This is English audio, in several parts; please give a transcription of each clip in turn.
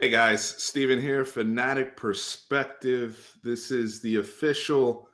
Hey guys, Steven here, Fanatic Perspective. This is the official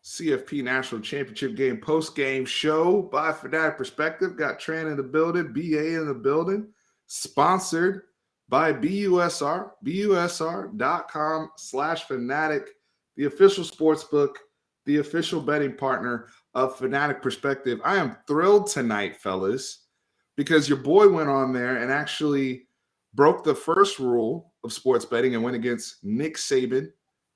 CFP National Championship Game post-game show by Fanatic Perspective. Got Tran in the building, BA in the building, sponsored by BUSR, busr.com/fanatic, the official sports book, the official betting partner of Fanatic Perspective. I am thrilled tonight, fellas, because your boy went on there and actually broke the first rule of sports betting and went against Nick Saban,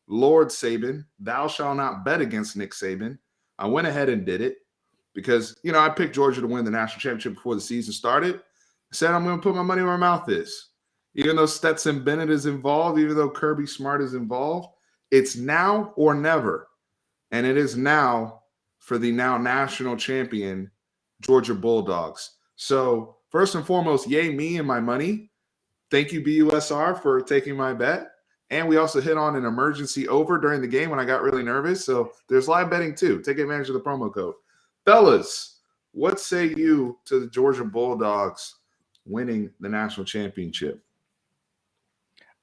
Lord Saban. Thou shalt not bet against Nick Saban. I went ahead and did it because, I picked Georgia to win the national championship before the season started. I said I'm going to put my money where my mouth is. Even though Stetson Bennett is involved, even though Kirby Smart is involved, it's now or never. And it is now for the now national champion Georgia Bulldogs. So first and foremost, yay me and my money. Thank you, BUSR, for taking my bet. And we also hit on an emergency over during the game when I got really nervous. So there's live betting too. Take advantage of the promo code. Fellas, what say you to the Georgia Bulldogs winning the national championship?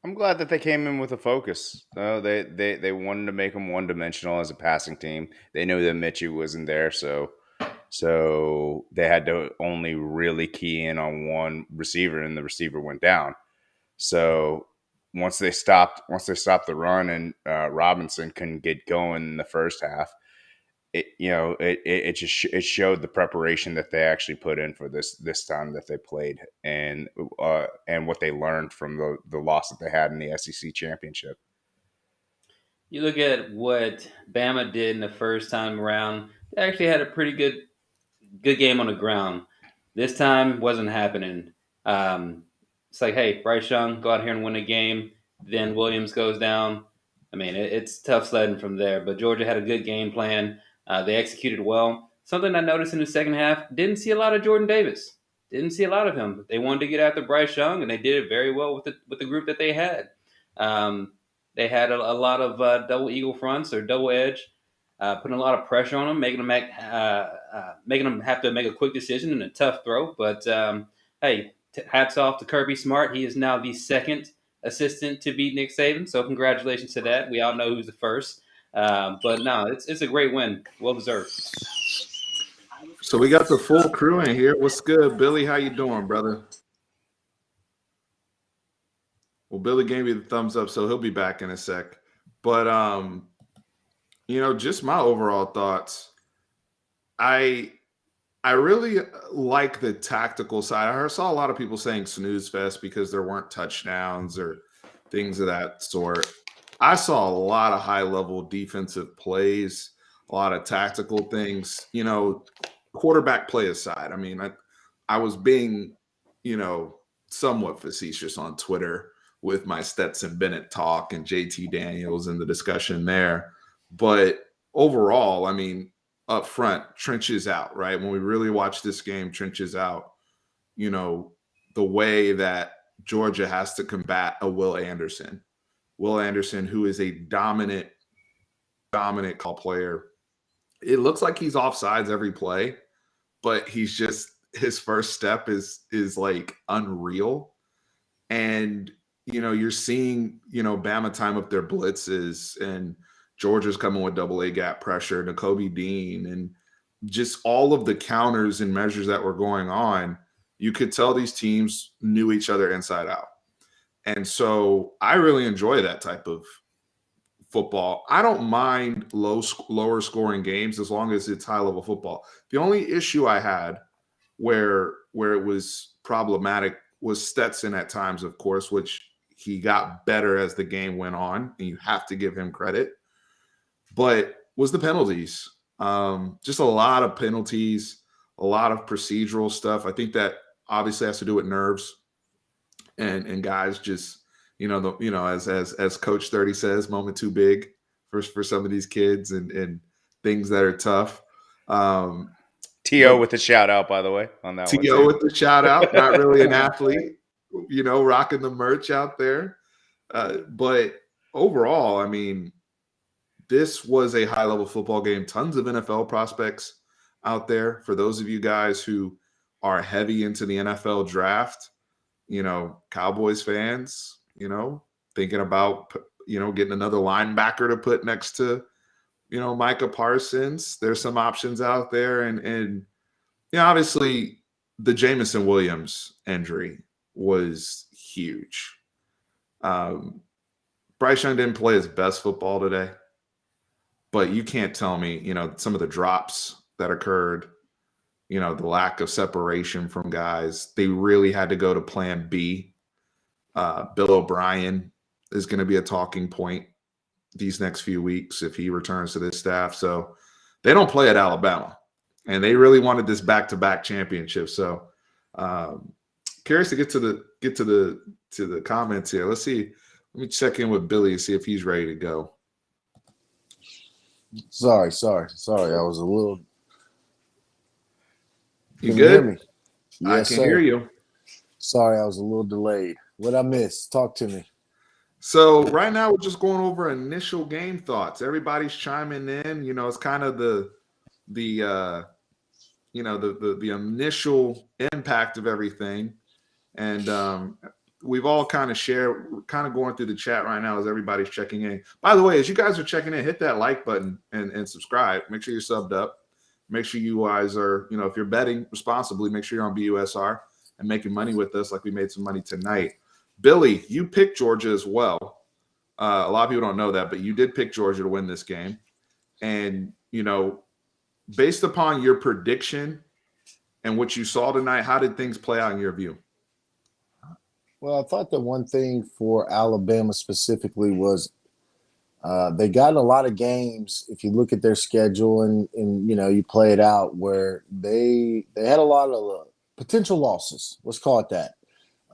I'm glad that they came in with a focus. They wanted to make them one dimensional as a passing team. They knew that Mitchie wasn't there, so they had to only really key in on one receiver, and the receiver went down. So once they stopped the run, and Robinson couldn't get going in the first half, it showed the preparation that they actually put in for this time that they played, and what they learned from the loss that they had in the SEC championship. You look at what Bama did in the first time around. They actually had a pretty good game on the ground. This time wasn't happening. It's like, hey, Bryce Young, go out here and win a game. Then Williams goes down. I mean, it's tough sledding from there. But Georgia had a good game plan. They executed well. Something I noticed in the second half, didn't see a lot of Jordan Davis. Didn't see a lot of him. They wanted to get after Bryce Young, and they did it very well with the group that they had. Um, they had a lot of double eagle fronts or double edge, putting a lot of pressure on them, making them have to make a quick decision and a tough throw. But hey, hats off to Kirby Smart. He is now the second assistant to beat Nick Saban. So congratulations to that. We all know who's the first. But no, it's a great win. Well deserved. So we got the full crew in here. What's good, Billy? How you doing, brother? Well, Billy gave me the thumbs up, so he'll be back in a sec. But just my overall thoughts. I really like the tactical side. I saw a lot of people saying snooze fest because there weren't touchdowns or things of that sort. I saw a lot of high level defensive plays, a lot of tactical things, quarterback play aside. I mean, I was being, somewhat facetious on Twitter with my Stetson Bennett talk and JT Daniels and the discussion there. But overall, I mean, up front, trenches out, right? When we really watch this game, trenches out, the way that Georgia has to combat a Will Anderson. Will Anderson, who is a dominant call player. It looks like he's offsides every play, but his first step is like unreal. And you're seeing, Bama time up their blitzes, and Georgia's coming with double A gap pressure, Nakobe Dean, and just all of the counters and measures that were going on. You could tell these teams knew each other inside out. And so I really enjoy that type of football. I don't mind lower scoring games as long as it's high level football. The only issue I had where it was problematic was Stetson at times, of course, which he got better as the game went on, and you have to give him credit. But was the penalties. Just a lot of penalties, a lot of procedural stuff. I think that obviously has to do with nerves and guys just, as Coach 30 says, moment too big for some of these kids and things that are tough. T.O. with the shout out, by the way, on that one. T.O. with the shout out, not really an athlete, rocking the merch out there. But overall, I mean, this was a high level football game. Tons of NFL prospects out there. For those of you guys who are heavy into the NFL draft, Cowboys fans, thinking about, getting another linebacker to put next to, Micah Parsons. There's some options out there. And obviously the Jameson Williams injury was huge. Bryce Young didn't play his best football today, but you can't tell me, some of the drops that occurred, the lack of separation from guys. They really had to go to plan B. Bill O'Brien is going to be a talking point these next few weeks if he returns to this staff. So they don't play at Alabama, and they really wanted this back-to-back championship. So curious to get to the comments here. Let's see. Let me check in with Billy and see if he's ready to go. Sorry. I was a little. You good? Hear me? I Yes, can sir. hear you. Sorry, I was a little delayed. What I missed? Talk to me. So right now we're just going over initial game thoughts. Everybody's chiming in. It's kind of the initial impact of everything, and we've all kind of shared. We're kind of going through the chat right now as everybody's checking in. By the way, as you guys are checking in, hit that like button and subscribe. Make sure you're subbed up. Make sure you guys are, if you're betting responsibly, make sure you're on BUSR and making money with us like we made some money tonight. Billy, you picked Georgia as well. A lot of people don't know that, but you did pick Georgia to win this game. And, based upon your prediction and what you saw tonight, how did things play out in your view? Well, I thought the one thing for Alabama specifically was they got in a lot of games. If you look at their schedule and you play it out, where they had a lot of potential losses. Let's call it that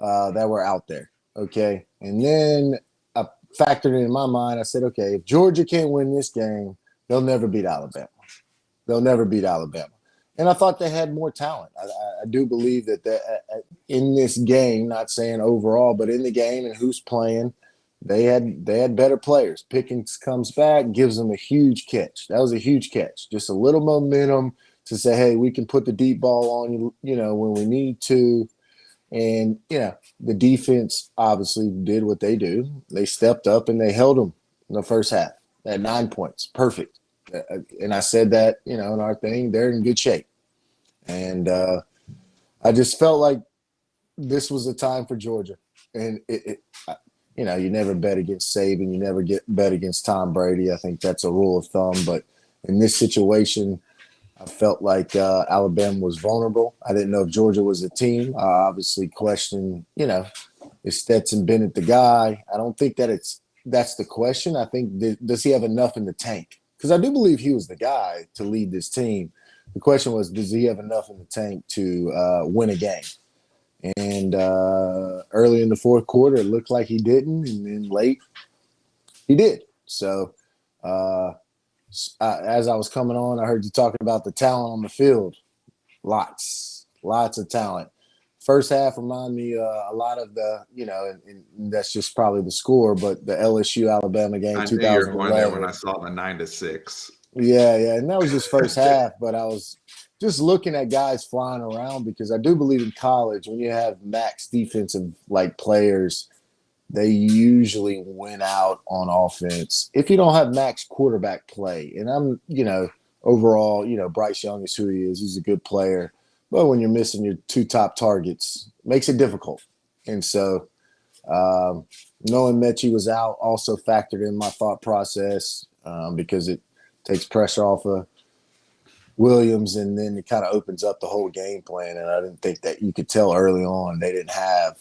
were out there. Okay, and then I factored in my mind. I said, okay, if Georgia can't win this game, they'll never beat Alabama. And I thought they had more talent. I do believe that in this game, not saying overall, but in the game and who's playing, they had better players. Pickens comes back, gives them a huge catch. That was a huge catch. Just a little momentum to say, hey, we can put the deep ball on you, when we need to. And, the defense obviously did what they do. They stepped up and they held them in the first half at 9 points. Perfect. And I said that, in our thing, they're in good shape. And I just felt like this was a time for Georgia. And, you never bet against Saban. You never bet against Tom Brady. I think that's a rule of thumb. But in this situation, I felt like Alabama was vulnerable. I didn't know if Georgia was a team. I obviously questioned, is Stetson Bennett the guy? I don't think that's the question. I think, does he have enough in the tank? Because I do believe he was the guy to lead this team. The question was, does he have enough in the tank to win a game? And early in the fourth quarter, it looked like he didn't. And then late, he did. So as I was coming on, I heard you talking about the talent on the field. Lots of talent. First half reminded me a lot of the, and that's just probably the score, but the LSU Alabama game, I knew 2011. you were going there when I saw the 9-6. Yeah, and that was just first half, but I was just looking at guys flying around because I do believe in college when you have max defensive players, they usually win out on offense if you don't have max quarterback play. And I'm, overall, Bryce Young is who he is. He's a good player. But when you're missing your two top targets, it makes it difficult. And so knowing Mechie was out also factored in my thought process because it takes pressure off of Williams, and then it kind of opens up the whole game plan. And I didn't think that you could tell early on they didn't have,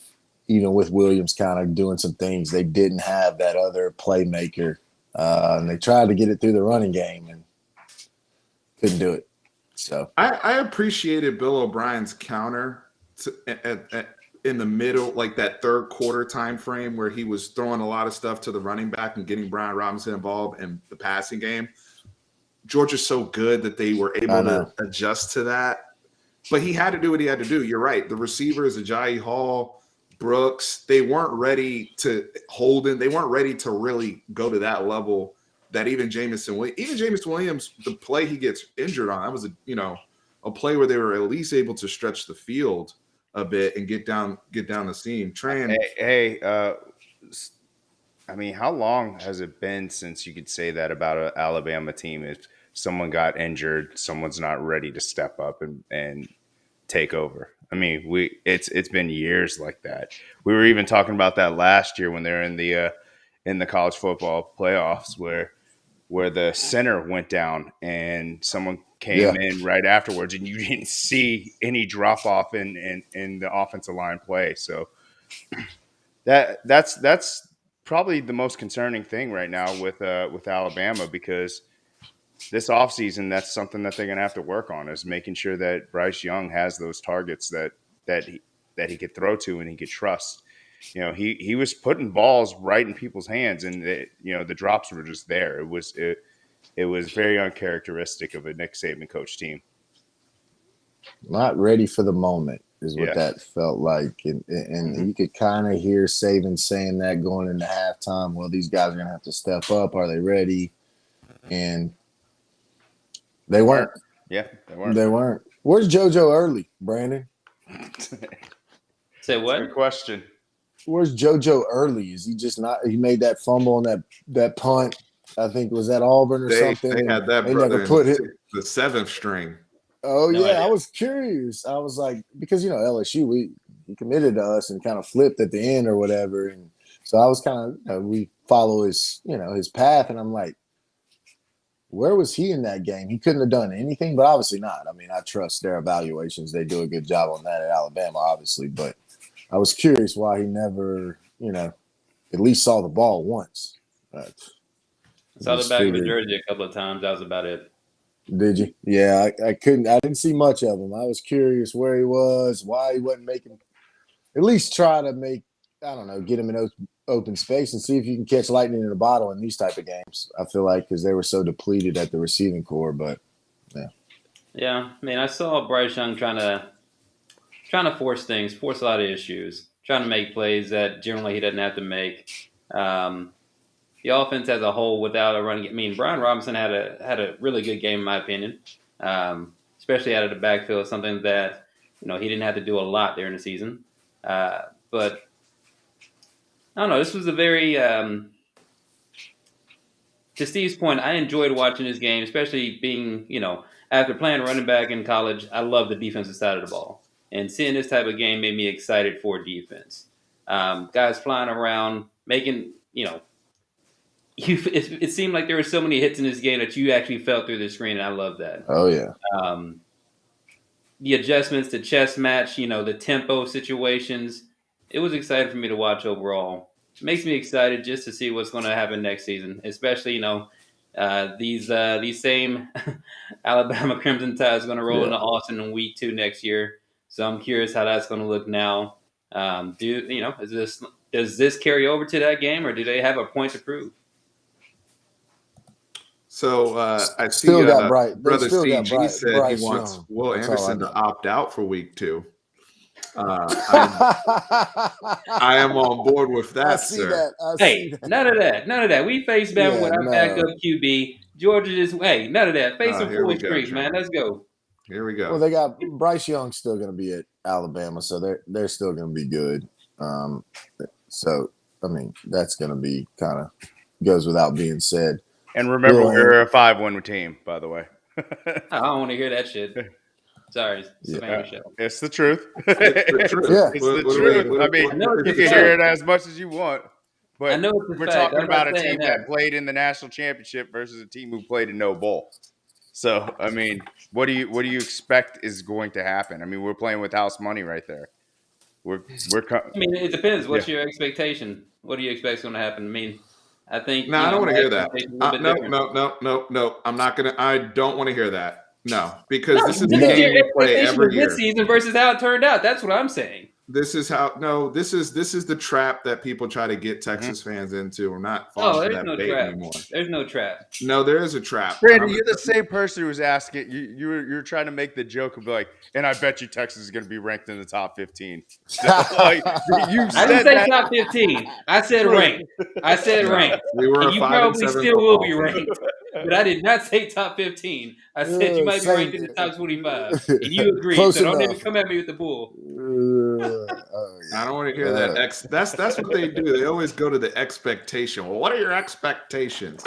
even with Williams kind of doing some things, they didn't have that other playmaker. And they tried to get it through the running game and couldn't do it. So I appreciated Bill O'Brien's counter in the middle, like that third quarter time frame where he was throwing a lot of stuff to the running back and getting Brian Robinson involved in the passing game. Georgia's so good that they were able to adjust to that. But he had to do what he had to do. You're right. The receivers, Ajayi Hall, Brooks, they weren't ready to hold in. They weren't ready to really go to that level that even Jameson Williams, the play he gets injured on, that was a play where they were at least able to stretch the field a bit and get down the seam. I mean, how long has it been since you could say that about an Alabama team? If someone got injured, someone's not ready to step up and take over. I mean, it's been years like that. We were even talking about that last year when they're in the college football playoffs where the center went down and someone came in right afterwards, and you didn't see any drop off in the offensive line play. So that's probably the most concerning thing right now with Alabama, because this offseason, that's something that they're going to have to work on, is making sure that Bryce Young has those targets that he could throw to and he could trust. You know, he was putting balls right in people's hands, and the drops were just there. It was very uncharacteristic of a Nick Saban coach team. Not ready for the moment is what that felt like. And you could kind of hear Saban saying that going into halftime. Well, these guys are going to have to step up. Are they ready? And they weren't. Yeah, they weren't. They weren't. Where's JoJo Early, Brandon? Say what? Good question. Where's JoJo Early? Is he just not? He made that fumble on that punt. I think was that Auburn or something. They had that they brother never put it. The seventh string. Oh No yeah, idea. I was curious. I was like, because LSU, he committed to us and kind of flipped at the end or whatever, and so I was kind of we follow his his path, and I'm like, where was he in that game? He couldn't have done anything, but obviously not. I mean, I trust their evaluations; they do a good job on that at Alabama, obviously. But I was curious why he never, at least saw the ball once. Saw the back of the jersey a couple of times. That was about it. Did you? Yeah, I couldn't. I didn't see much of him. I was curious where he was, why he wasn't making. At least try to make. I don't know, get him in open space and see if you can catch lightning in a bottle in these type of games. I feel like because they were so depleted at the receiving core, but yeah. Yeah, I mean, I saw Bryce Young trying to force things, force a lot of issues, trying to make plays that generally he doesn't have to make. The offense as a whole, without a running game. I mean, Brian Robinson had a really good game, in my opinion, especially out of the backfield, something that he didn't have to do a lot during the season. But I don't know. This was a very to Steve's point. I enjoyed watching this game, especially being after playing running back in college. I love the defensive side of the ball, and seeing this type of game made me excited for defense. Guys flying around, making it seemed like there were so many hits in this game that you actually felt through the screen, and I love that. Oh yeah. The adjustments, the chess match, the tempo situations. It was exciting for me to watch overall. It makes me excited just to see what's going to happen next season, especially these same Alabama Crimson Tide is going to roll into Austin in week 2 next year. So I'm curious how that's going to look now. Does this carry over to that game, or do they have a point to prove? So I see Still got Bright. Brother still got CG said Bryce he wants Young. Will That's all I Anderson to know. opt out for week 2. I am on board with that, I see sir. that. Hey, none of that. We face Bama with our backup QB. Georgia just none of that. Face them here we full go, streak, man. John. Let's go. Here we go. Well, they got Bryce Young still going to be at Alabama, so they're still going to be good. So I mean, that's going to be kind of goes without being said. And remember, we're a 5-1 team, by the way. I don't want to hear that shit. Sorry, Savannah show. It's the truth. It's the truth. Yeah. It's the truth. I mean, you can hear it as much as you want, but I know it's a we're fact. talking I'm not about a saying team that played in the national championship versus a team who played in no bowl. So, I mean, what do you expect is going to happen? I mean, we're playing with house money right there. I mean, it depends. What's your expectation? What do you expect is going to happen? I mean, I think. No, I don't want to hear that. No. I'm not gonna. I don't want to hear that. No, because this is the This is game your we play expectation every of year. this season versus how it turned out. That's what I'm saying. This is how. No, this is the trap that people try to get Texas fans into. We're not falling for there's that no bait trap. anymore. There's no trap. No, there is a trap. Brandon, you're the same person who was asking. You're trying to make the joke of like, and I bet you Texas is going to be ranked in the top 15. Like, you I didn't say top 15. I said ranked. I said ranked. We were And you 5 and probably 7 still will football be team. ranked. but I did not say top 15. I said you might be ranked in the top 25, and you agreed. Close So don't enough. even come at me with the bull. I don't want to hear that. That's what they do. They always go to the expectation. Well, what are your expectations?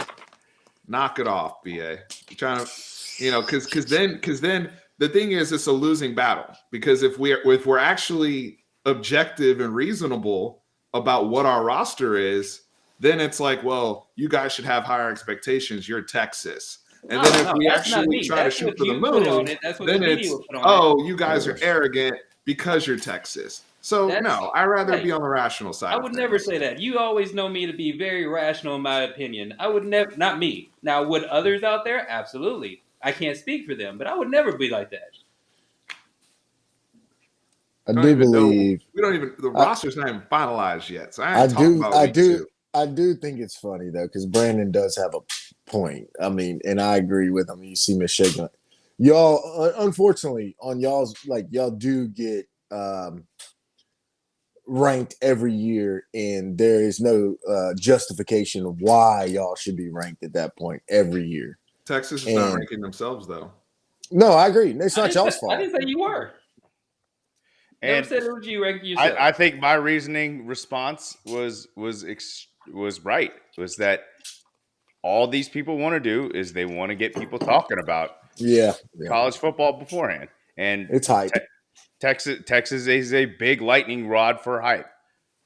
Knock it off, BA. You're trying to, because then the thing is, it's a losing battle. Because if we're actually objective and reasonable about what our roster is, then it's like, well, you guys should have higher expectations. You're Texas. And then if we actually try to shoot for the moon, then it's, oh, you guys are arrogant because you're Texas. So no, I'd rather be on the rational side. I would never say that. You always know me to be very rational in my opinion. I would never, not me. Now, would others out there? Absolutely. I can't speak for them, but I would never be like that. I do believe the roster's not even finalized yet. So I do think it's funny though, because Brandon does have a point. I mean, and I agree with him. You see me shaking. Y'all, unfortunately, on y'all's y'all do get ranked every year, and there is no justification of why y'all should be ranked at that point every year. Texas is not ranking themselves though. No, I agree. It's not y'all's fault. I didn't say you were. And said it was you ranking yourself. I think my reasoning response was right. Was that all these people want to do is they want to get people talking about college football beforehand, and it's hype. Texas is a big lightning rod for hype,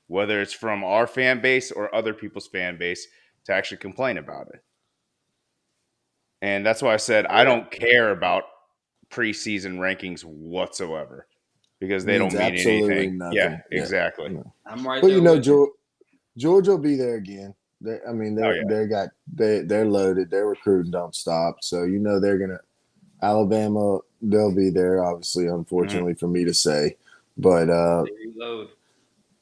whether it's from our fan base or other people's fan base to actually complain about it. And that's why I said I don't care about preseason rankings whatsoever. Because they don't mean anything. Nothing. Yeah, exactly. No. I'm right. But Georgia will be there again. They're loaded. Their recruiting don't stop. So they're gonna. Alabama, they'll be there. Obviously, unfortunately for me to say, but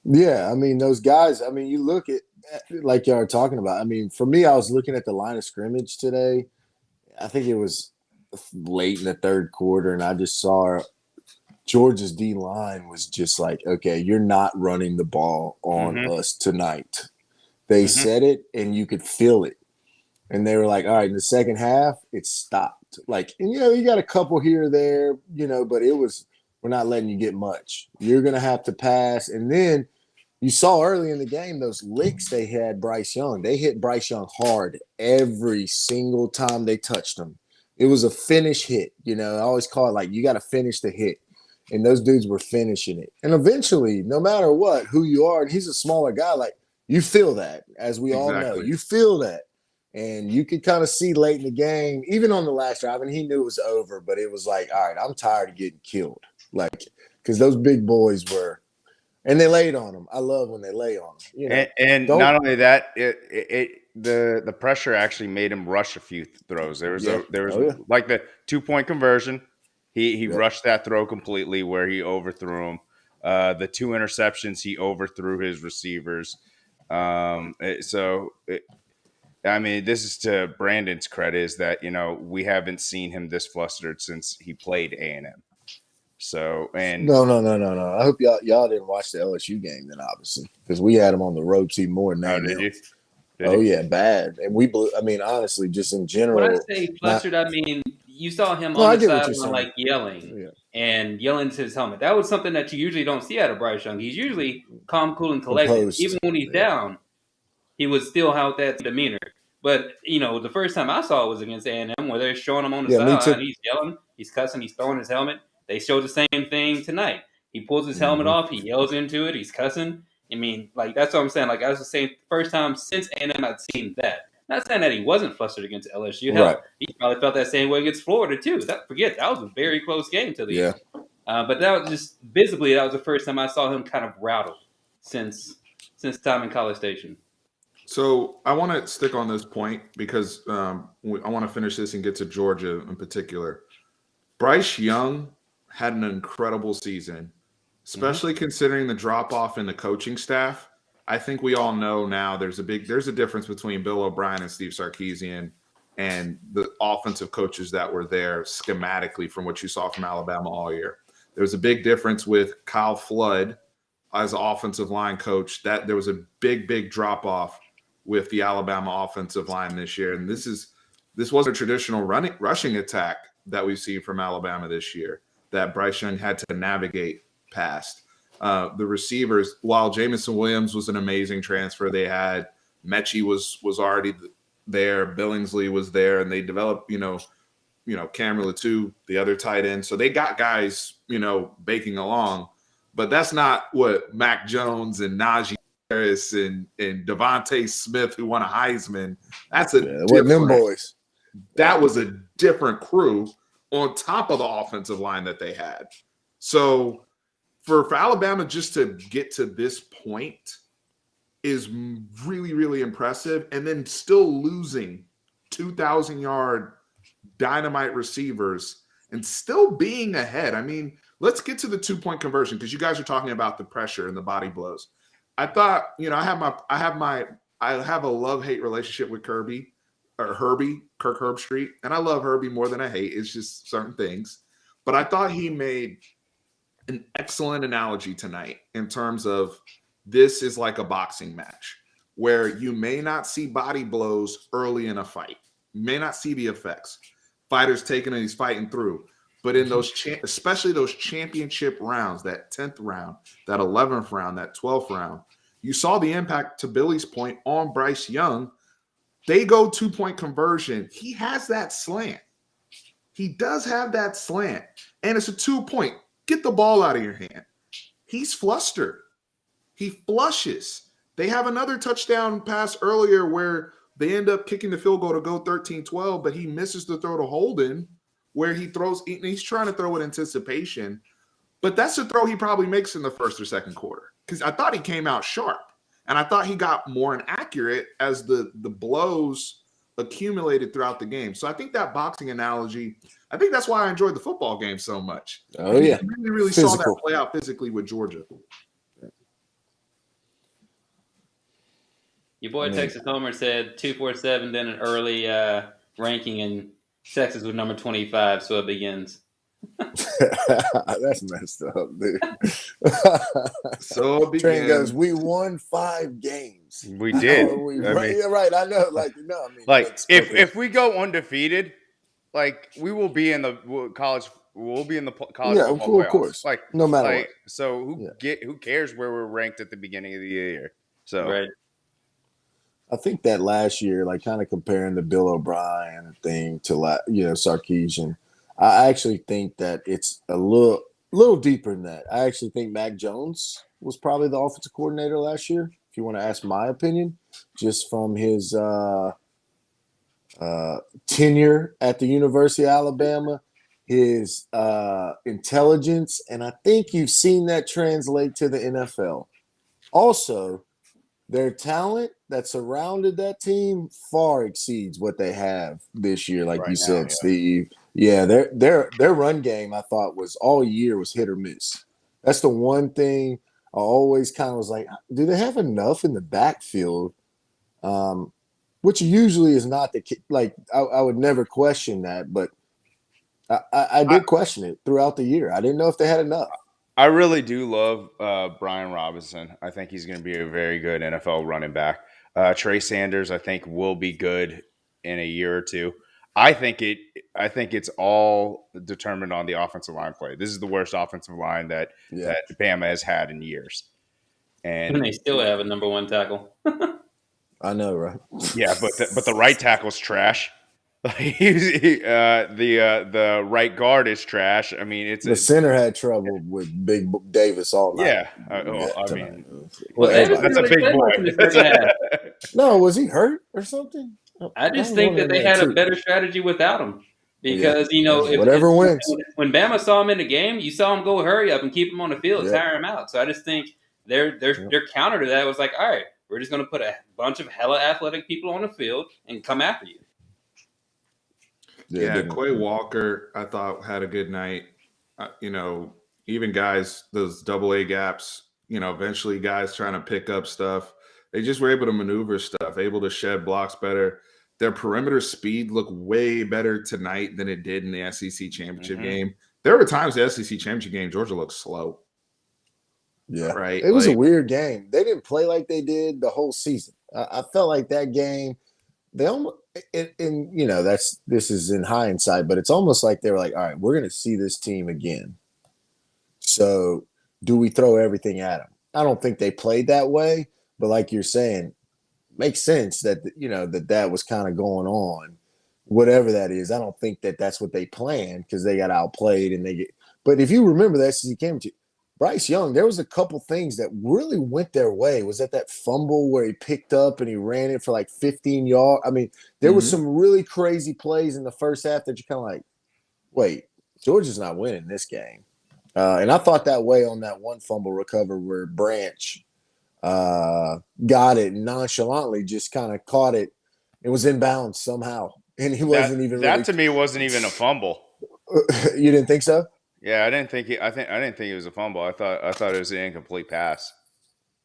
yeah, I mean those guys. I mean, you look at like y'all are talking about. I mean, for me, I was looking at the line of scrimmage today. I think it was late in the third quarter, and I just saw Georgia's D line was just like, okay, you're not running the ball on us tonight. They said it, and you could feel it. And they were like, all right, in the second half, it stopped. You got a couple here or there, but it was, we're not letting you get much. You're going to have to pass. And then you saw early in the game those licks they had Bryce Young. They hit Bryce Young hard every single time they touched him. It was a finish hit. I always call it you got to finish the hit. And those dudes were finishing it. And eventually, no matter who you are, and he's a smaller guy, you feel that, as we all know. You feel that. And you could kind of see late in the game, even on the last drive, and he knew it was over, but it was like, all right, I'm tired of getting killed. Because those big boys were, and they laid on them. I love when they lay on them. And not only that, the pressure actually made him rush a few throws. There was like the 2-point conversion. He rushed that throw completely where he overthrew him. The 2 interceptions, he overthrew his receivers. This is to Brandon's credit, is that, we haven't seen him this flustered since he played A&M. So, and no. I hope y'all didn't watch the LSU game then, obviously, because we had him on the ropes even more than that. Did you? Yeah, bad. And we blew. I mean, honestly, just in general. When I say flustered, I mean you saw him on the sideline yelling and yelling to his helmet. That was something that you usually don't see out of Bryce Young. He's usually calm, cool, and collected. Composed. Even when he's down, he would still have that demeanor. But the first time I saw it was against A&M, where they're showing him on the sideline. He's yelling, he's cussing, he's throwing his helmet. They showed the same thing tonight. He pulls his helmet off, he yells into it, he's cussing. I mean, that's what I'm saying. That's the same first time since A&M I've seen that. Not saying that he wasn't flustered against LSU. Hell, he probably felt that same way against Florida too. That was a very close game to the end. But that was just visibly, that was the first time I saw him kind of rattled since time in College Station. So I want to stick on this point because I want to finish this and get to Georgia in particular. Bryce Young had an incredible season, especially considering the drop-off in the coaching staff. I think we all know now there's a difference between Bill O'Brien and Steve Sarkisian and the offensive coaches that were there schematically from what you saw from Alabama all year. There's a big difference with Kyle Flood as offensive line coach. That there was a big drop-off with the Alabama offensive line this year. And this is this wasn't a traditional rushing attack that we've seen from Alabama this year that Bryce Young had to navigate past. The receivers, while Jamison Williams was an amazing transfer, they had Mechie was already there, Billingsley was there, and they developed, Cameron Latou, the other tight end. So they got guys, baking along. But that's not what Mac Jones and Najee Harris and Devontae Smith, who won a Heisman. That's them boys. That was a different crew on top of the offensive line that they had. So for Alabama just to get to this point is really, really impressive. And then still losing 2,000-yard dynamite receivers and still being ahead. I mean, let's get to the 2-point conversion because you guys are talking about the pressure and the body blows. I thought, I have a love-hate relationship with Kirk Herbstreit, and I love Herbie more than I hate. It's just certain things. But I thought he made an excellent analogy tonight in terms of this is like a boxing match where you may not see body blows early in a fight. You may not see the effects. Fighters taking and he's fighting through. But in those, especially those championship rounds, that 10th round, that 11th round, that 12th round, you saw the impact, to Billy's point, on Bryce Young. They go 2-point conversion. He has that slant. He does have that slant. And it's a 2-point. Get the ball out of your hand. He's flustered. He flushes. They have another touchdown pass earlier where they end up kicking the field goal to go 13-12, but he misses the throw to Holden where he's trying to throw with anticipation. But that's a throw he probably makes in the first or second quarter because I thought he came out sharp. And I thought he got more inaccurate as the blows accumulated throughout the game. So I think that boxing analogy, I think that's why I enjoyed the football game so much. Oh, yeah. I really, really saw that play out physically with Georgia. Your boy Texas Homer said 247, then an early ranking, and Texas was number 25, so it begins. That's messed up, dude. So Train goes, we won 5 games. We did. Right. I know. If we go undefeated, we will be in the college. We'll be in the college football playoffs. Of course. No matter what. So who cares where we're ranked at the beginning of the year? So right. I think that last year, kind of comparing the Bill O'Brien thing to Sarkisian, I actually think that it's a little deeper than that. I actually think Mac Jones was probably the offensive coordinator last year, if you want to ask my opinion, just from his tenure at the University of Alabama, his intelligence, and I think you've seen that translate to the NFL. Also, their talent that surrounded that team far exceeds what they have this year, like you said, Steve. Yeah, their run game, I thought, was all year was hit or miss. That's the one thing I always kind of was like, do they have enough in the backfield? Which usually is not the I would never question that, but I did question it throughout the year. I didn't know if they had enough. I really do love Brian Robinson. I think he's going to be a very good NFL running back. Trey Sanders, I think, will be good in a year or two. I think it's all determined on the offensive line play. This is the worst offensive line that Bama has had in years, and they still have a number 1 tackle. I know, right? Yeah, but the right tackle's trash. The right guard is trash. I mean, the center had trouble with Big Davis all night. Yeah, that's a big boy. No, was he hurt or something? I just think that they had a better strategy without him because whatever wins. When Bama saw him in the game, you saw him go hurry up and keep him on the field, tire him out. So I just think their counter to that was like, all right, we're just going to put a bunch of hella athletic people on the field and come after you. Yeah, Quay Walker, I thought, had a good night. Even guys, those AA gaps, eventually guys trying to pick up stuff. They just were able to maneuver stuff, able to shed blocks better. Their perimeter speed looked way better tonight than it did in the SEC championship game. There were times the SEC championship game, Georgia looked slow. Yeah, right. It was a weird game. They didn't play like they did the whole season. I felt like that game, they almost, and this is in hindsight, but it's almost like they were like, all right, we're going to see this team again. So do we throw everything at them? I don't think they played that way, but like you're saying, makes sense that, that was kind of going on, whatever that is. I don't think that that's what they planned because they got outplayed but if you remember that SEC came to Bryce Young, there was a couple things that really went their way. Was that fumble where he picked up and he ran it for like 15 yards? I mean, there was some really crazy plays in the first half that you're kind of like, wait, Georgia's not winning this game. And I thought that way on that one fumble recover where Branch got it nonchalantly, just kind of caught it. It was inbounds somehow. And he wasn't even that to me wasn't even a fumble. You didn't think so? Yeah, I didn't think it was a fumble. I thought it was an incomplete pass.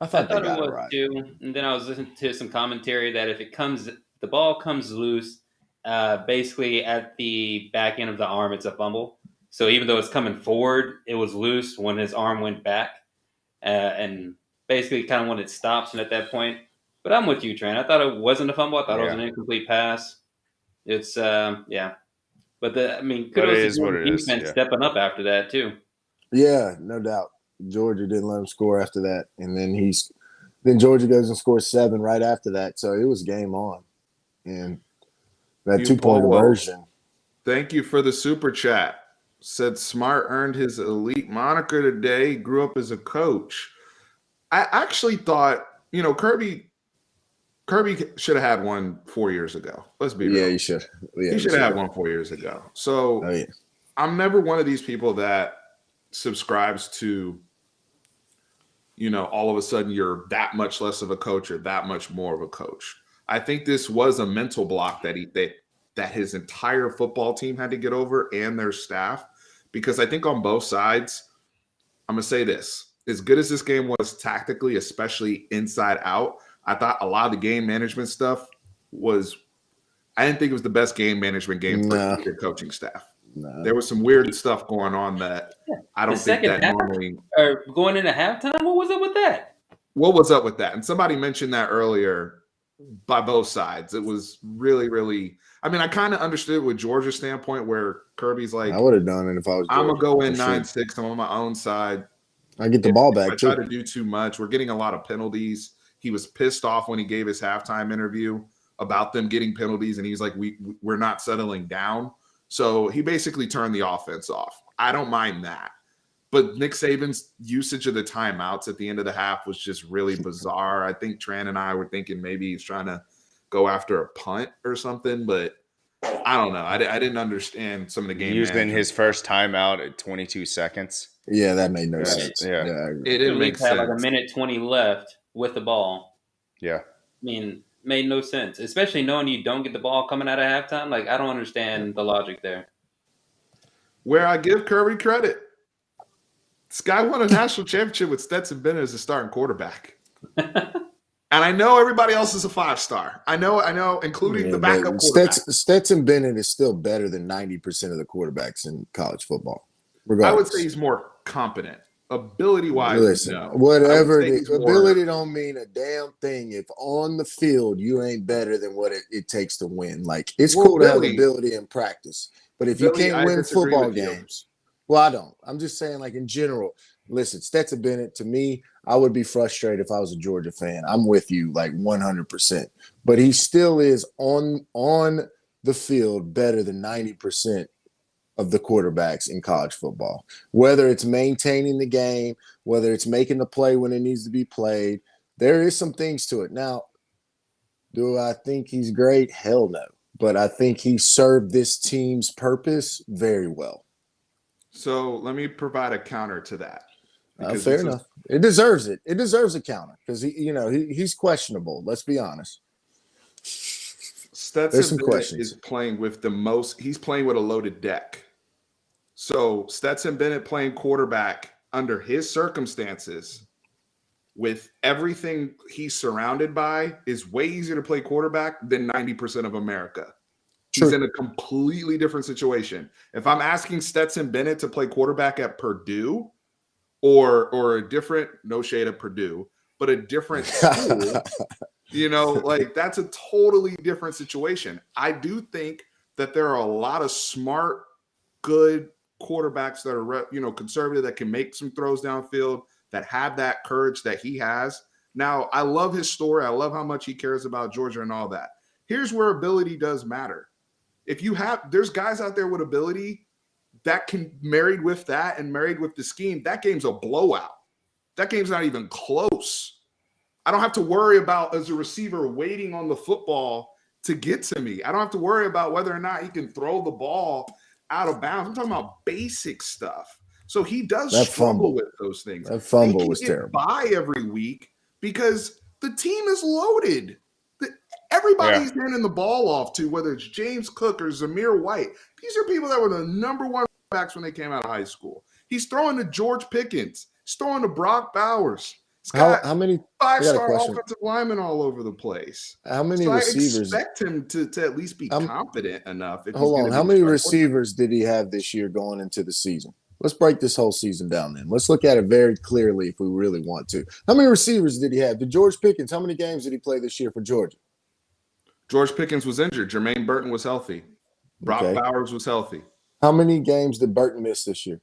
I thought it was right too. And then I was listening to some commentary that if the ball comes loose, basically at the back end of the arm, it's a fumble. So even though it's coming forward, it was loose when his arm went back, and basically kind of when it stops. And at that point, but I'm with you, Trent. I thought it wasn't a fumble. I thought it was an incomplete pass. It's But kudos to the defense stepping up after that too. Yeah, no doubt. Georgia didn't let him score after that, and then Georgia goes and scores 7 right after that. So it was game on, and that 2-point conversion. Thank you for the super chat. Said Smart earned his elite moniker today. Grew up as a coach. I actually thought, Kirby should have had one 4 years ago. Let's be real. Yeah, he should. Yeah, he should have had one 4 years ago. So I'm never one of these people that subscribes to, all of a sudden you're that much less of a coach or that much more of a coach. I think this was a mental block that his entire football team had to get over and their staff, because I think on both sides, I'm going to say this, as good as this game was tactically, especially inside out, I thought a lot of the game management stuff I didn't think it was the best game management game for the coaching staff. No. There was some weird stuff going on that I don't think that normally. Or going into halftime, what was up with that? What was up with that? And somebody mentioned that earlier by both sides. It was really, really. I mean, I kind of understood with Georgia's standpoint where Kirby's like, I would have done it if I was Georgia. I'm going to go in 9-6. I'm on my own side. I get the ball back. I try to do too much. We're getting a lot of penalties. He was pissed off when he gave his halftime interview about them getting penalties, and he's like, we're not settling down. So he basically turned the offense off. I don't mind that. But Nick Saban's usage of the timeouts at the end of the half was just really bizarre. I think Tran and I were thinking maybe he's trying to go after a punt or something, but I don't know. I didn't understand some of the game. Using his first timeout at 22 seconds. Yeah, that made no sense. Yeah. It didn't make sense. Like a minute 20 left with the ball. Yeah. Made no sense, especially knowing you don't get the ball coming out of halftime. Like, I don't understand the logic there. Where I give Kirby credit, this guy won a national championship with Stetson Bennett as a starting quarterback. And I know everybody else is a 5-star. I know, including the backup quarterback. Stetson Bennett is still better than 90% of the quarterbacks in college football. Regardless. I would say he's more competent. Ability-wise, listen, no. Whatever ability don't mean a damn thing if on the field you ain't better than what it takes to win. Like, it's cool to have ability in practice, but if you can't win football games, well, I don't. I'm just saying, like, in general. Listen, Stetson Bennett, to me, I would be frustrated if I was a Georgia fan. I'm with you, like 100%. But he still is on the field better than 90% of the quarterbacks in college football. Whether it's maintaining the game, whether it's making the play when it needs to be played, there is some things to it. Now, do I think he's great? Hell no. But I think he served this team's purpose very well. So let me provide a counter to that. Fair enough. It deserves it. It deserves a counter because he's questionable. Let's be honest. Stetson Bennett is playing with he's playing with a loaded deck. So Stetson Bennett playing quarterback under his circumstances with everything he's surrounded by is way easier to play quarterback than 90% of America. He's in a completely different situation. If I'm asking Stetson Bennett to play quarterback at Purdue or a different, no shade at Purdue, but a different school, Like that's a totally different situation. I do think that there are a lot of smart, good quarterbacks that are, conservative, that can make some throws downfield, that have that courage that he has. Now, I love his story. I love how much he cares about Georgia and all that. Here's where ability does matter. There's guys out there with ability that can, married with that and married with the scheme, that game's a blowout. That game's not even close. I don't have to worry about, as a receiver, waiting on the football to get to me. I don't have to worry about whether or not he can throw the ball out of bounds. I'm talking about basic stuff. So he does struggle with those things. That fumble was terrible. By every week because the team is loaded. Everybody's handing the ball off to, whether it's James Cook or Zamir White. These are people that were the number one backs when they came out of high school. He's throwing to George Pickens. He's throwing to Brock Bowers. He's got how many 5-star offensive linemen all over the place. How many receivers? I expect him to at least be competent enough. Hold on. How many receivers did he have this year going into the season? Let's break this whole season down then. Let's look at it very clearly if we really want to. How many receivers did he have? Did George Pickens, how many games did he play this year for Georgia? George Pickens was injured. Jermaine Burton was healthy. Brock Bowers was healthy. How many games did Burton miss this year?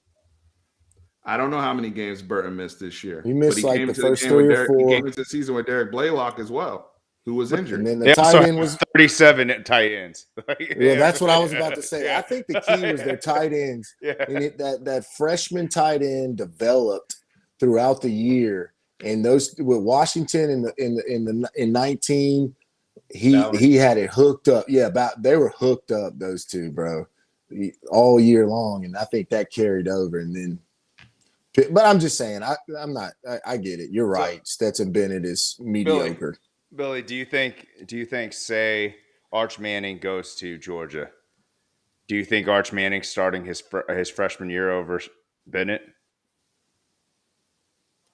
I don't know how many games Burton missed this year. He missed the first 3 or 4. He came into the season with Derek Blaylock as well, who was injured. And then the tight end was 37 at tight ends. Yeah, that's what I was about to say. Yeah. I think the key was their tight ends. Yeah. And that freshman tight end developed throughout the year. And those with Washington in 19, he had it hooked up. Yeah, they were hooked up, those two, bro, all year long. And I think that carried over. And then, but I'm just saying, I get it. You're right. Stetson Bennett is mediocre. Billy, do you think, say, Arch Manning goes to Georgia? Do you think Arch Manning starting his freshman year over Bennett?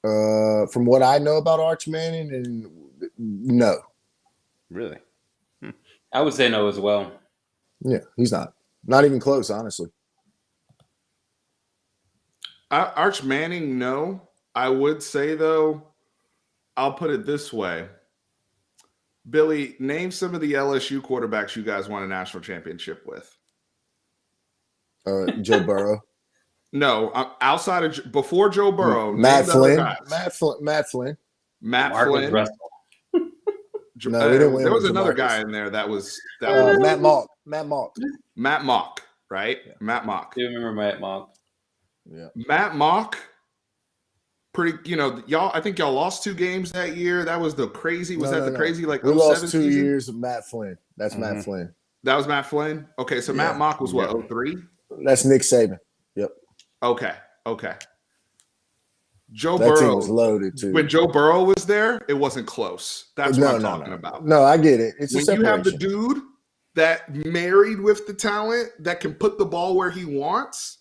From what I know about Arch Manning, no. Really? I would say no as well. Yeah, he's not even close, honestly. Arch Manning, no. I would say, though, I'll put it this way. Billy, name some of the LSU quarterbacks you guys won a national championship with. Joe Burrow. No, outside of before Joe Burrow. Matt Flynn. Matt Flynn. Russell. No, we didn't win. There was another guy in there that was Matt Mock. Matt Mock, right? Yeah. Matt Mock. Do you remember Matt Mock? Yeah. Matt Mock. Pretty, y'all. I think y'all lost 2 games that year. That was the crazy. Was that the crazy like? We lost 2 years of Matt Flynn. That's Matt Flynn. That was Matt Flynn. Okay, so Matt Mock was what? 03? That's Nick Saban. Yep. Okay. Joe that Burrow team was loaded too. When Joe Burrow was there, it wasn't close. That's what I'm talking about. No, I get it. It's when you have the dude that married with the talent that can put the ball where he wants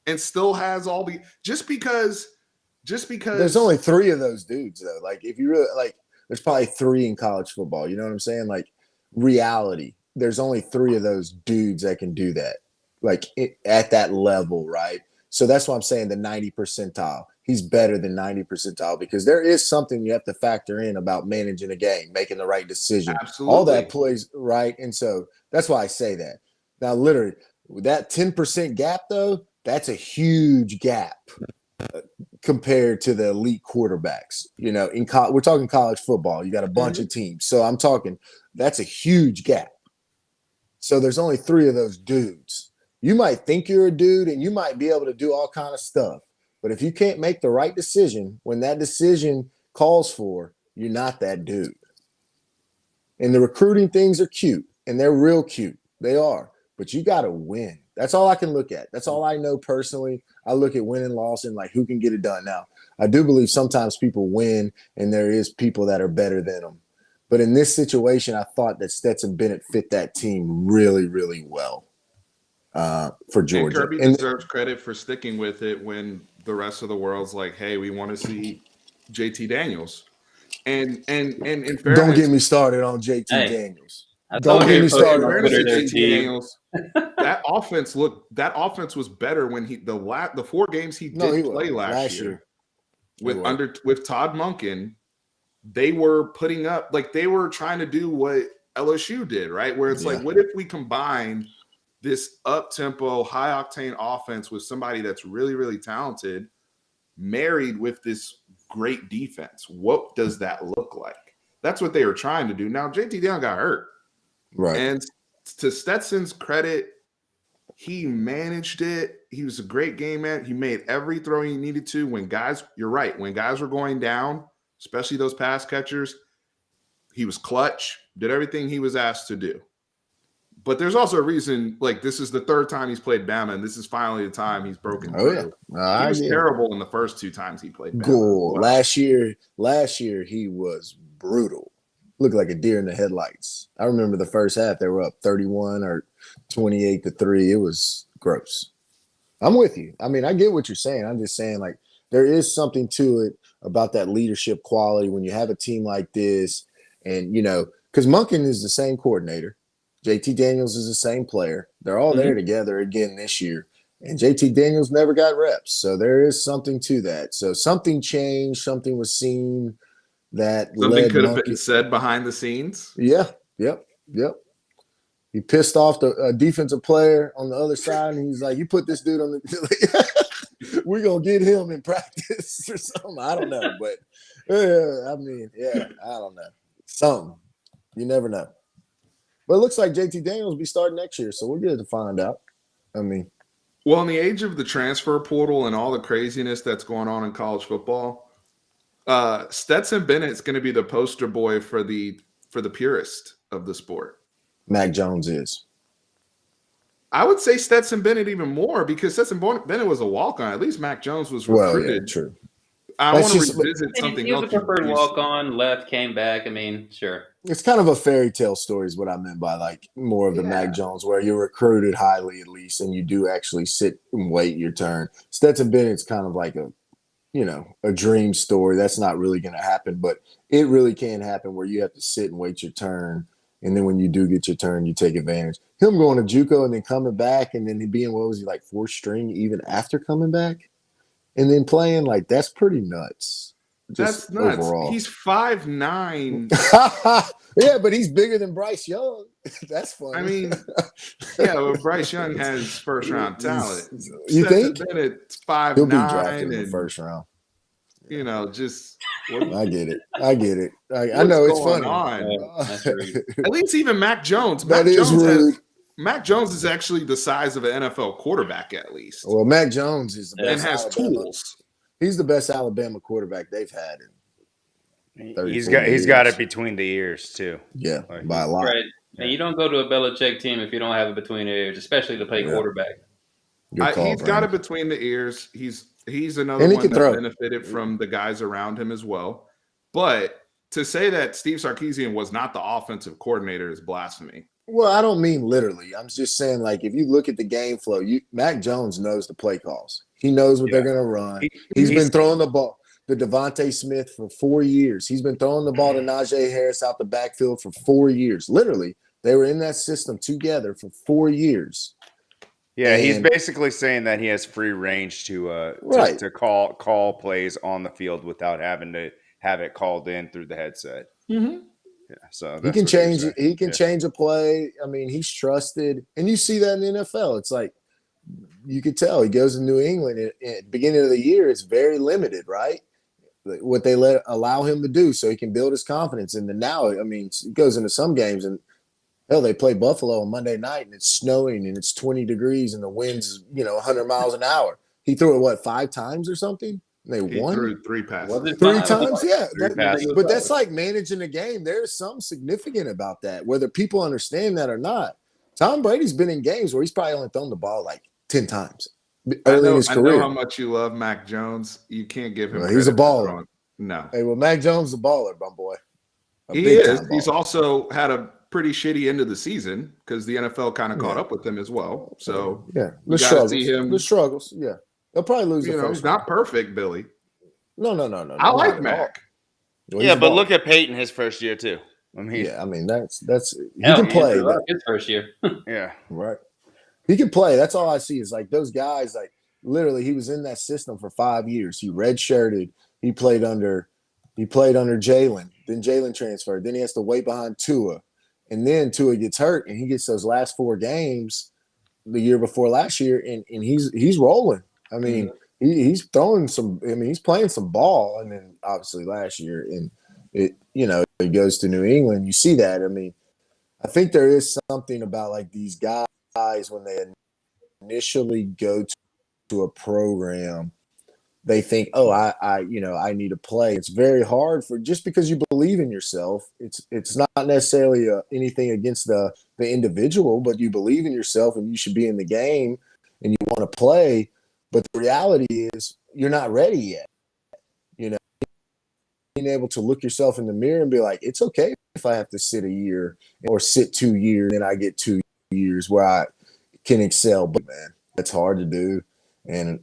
and still has all the just because there's only 3 of those dudes though. Like if you really there's probably 3 in college football. You know what I'm saying? Like reality. There's only 3 of those dudes that can do that. Like at that level, right? So that's why I'm saying the 90 percentile. He's better than 90 percentile because there is something you have to factor in about managing a game, making the right decision. Absolutely. All that plays right. And so that's why I say that. Now, literally, with that 10% gap, though, that's a huge gap compared to the elite quarterbacks. We're talking college football. You got a bunch of teams. So I'm talking that's a huge gap. So there's only 3 of those dudes. You might think you're a dude and you might be able to do all kind of stuff. But if you can't make the right decision when that decision calls for, you're not that dude. And the recruiting things are cute, and they're real cute. They are. But you got to win. That's all I can look at. That's all I know personally. I look at win and loss and who can get it done. Now, I do believe sometimes people win, and there is people that are better than them. But in this situation, I thought that Stetson Bennett fit that team really, really well for Georgia. And Kirby deserves credit for sticking with it when the rest of the world's like, hey, we want to see JT Daniels. And in fairness, don't get me started on JT Daniels. Don't get me started on JT Daniels. That offense was better when the 4 games he did play last year. With Todd Monken, they were putting up, like they were trying to do what LSU did, right? Where it's like, what if we combine this up-tempo, high-octane offense with somebody that's really, really talented, married with this great defense? What does that look like? That's what they were trying to do. Now, JT Daniels got hurt. Right. And to Stetson's credit, he managed it. He was a great game man. He made every throw he needed to. When guys, you're right, when guys were going down, especially those pass catchers, he was clutch, did everything he was asked to do. But there's also a reason, like this is the third time he's played Bama, and this is finally the time he's broken through. He was terrible in the first 2 times he played Bama. Cool. Wow. Last year he was brutal. Looked like a deer in the headlights. I remember the first half they were up 31 or 28-3. It was gross. I'm with you. I mean, I get what you're saying. I'm just saying, like, there is something to it about that leadership quality when you have a team like this, and because Monken is the same coordinator. JT Daniels is the same player. They're all there together again this year. And JT Daniels never got reps. So there is something to that. So something changed. Something was seen that something could have been said behind the scenes. Yeah. Yep. He pissed off the defensive player on the other side. And he's like, you put this dude on the – we're going to get him in practice or something. I don't know. But, I don't know. Something. You never know. But it looks like JT Daniels will be starting next year, so we're good to find out. I mean, well, in the age of the transfer portal and all the craziness that's going on in college football, Stetson Bennett's going to be the poster boy for the purist of the sport. Mac Jones is. I would say Stetson Bennett even more, because Stetson Bennett was a walk-on. At least Mac Jones was recruited. Well, yeah, true. I want to revisit something he else. was a preferred walk-on, left, came back. I mean, sure. It's kind of a fairy tale story is what I meant by like more of the Mac Jones, where you're recruited highly at least, and you do actually sit and wait your turn. Stetson Bennett's kind of like a dream story. That's not really going to happen, but it really can happen where you have to sit and wait your turn. And then when you do get your turn, you take advantage. Him going to JUCO and then coming back, and then he being, what was he, like 4th string even after coming back? And then playing, like, that's pretty nuts. That's nuts. Overall. He's 5'9". Yeah, but he's bigger than Bryce Young. That's funny. I mean, yeah, well, Bryce Young has first-round talent. You think? Bennett's 5'9". He'll be drafted in the first round. Just I get it. I know it's funny. At least even Mac Jones. Mac Jones is actually the size of an NFL quarterback, at least. Well, Mac Jones is the best. And has tools. He's the best Alabama quarterback they've had in 30, He's years. got it between the ears too. Yeah, by a lot. Right. And you don't go to a Belichick team if you don't have it between the ears, especially to play quarterback. He's got it between the ears. He's another one that benefited from the guys around him as well. But to say that Steve Sarkisian was not the offensive coordinator is blasphemy. Well, I don't mean literally. I'm just saying, like, if you look at the game flow, Mac Jones knows the play calls. He knows what they're going to run. He's been throwing the ball to Devontae Smith for 4 years. He's been throwing the ball to Najee Harris out the backfield for 4 years. Literally, they were in that system together for 4 years. Yeah, he's basically saying that he has free range to call plays on the field without having to have it called in through the headset. Mm-hmm. Yeah, so he can change it. He can change a play. I mean, he's trusted, and you see that in the NFL. It's like you could tell he goes to New England at the beginning of the year. It's very limited, right? What they allow him to do, so he can build his confidence. And then now, I mean, he goes into some games, and hell, they play Buffalo on Monday night, and it's snowing, and it's 20 degrees, and the wind's 100 miles an hour. He threw it 5 times or something. They won. Threw 3 passes. 3 times, yeah. Passes. But that's like managing the game. There's something significant about that, whether people understand that or not. Tom Brady's been in games where he's probably only thrown the ball like 10 times early in his career. I know how much you love Mac Jones. You can't give him. He's a baller. No. Hey, well, Mac Jones is a baller, my boy. He is. He's also had a pretty shitty end of the season because the NFL kind of caught up with him as well. So yeah, the struggles. Yeah. They'll probably lose the first. He's not perfect, Billy. No. I like Mac. Well, yeah, but look at Peyton his first year too. I mean that's he can play. His first year. Yeah, right. He can play. That's all I see is like those guys. Like literally, he was in that system for 5 years. He redshirted. He played under He played under Jalen. Then Jalen transferred. Then he has to wait behind Tua. And then Tua gets hurt, and he gets those last 4 games the year before last year, and he's rolling. I mean, he's throwing some. I mean, he's playing some ball. And then obviously last year, and he goes to New England. You see that. I mean, I think there is something about like these guys when they initially go to a program, they think, oh, I need to play. It's very hard for just because you believe in yourself. It's not necessarily anything against the individual, but you believe in yourself and you should be in the game and you want to play. But the reality is you're not ready yet. Being able to look yourself in the mirror and be like, it's okay if I have to sit a year or sit 2 years and I get 2 years where I can excel. But man, that's hard to do. And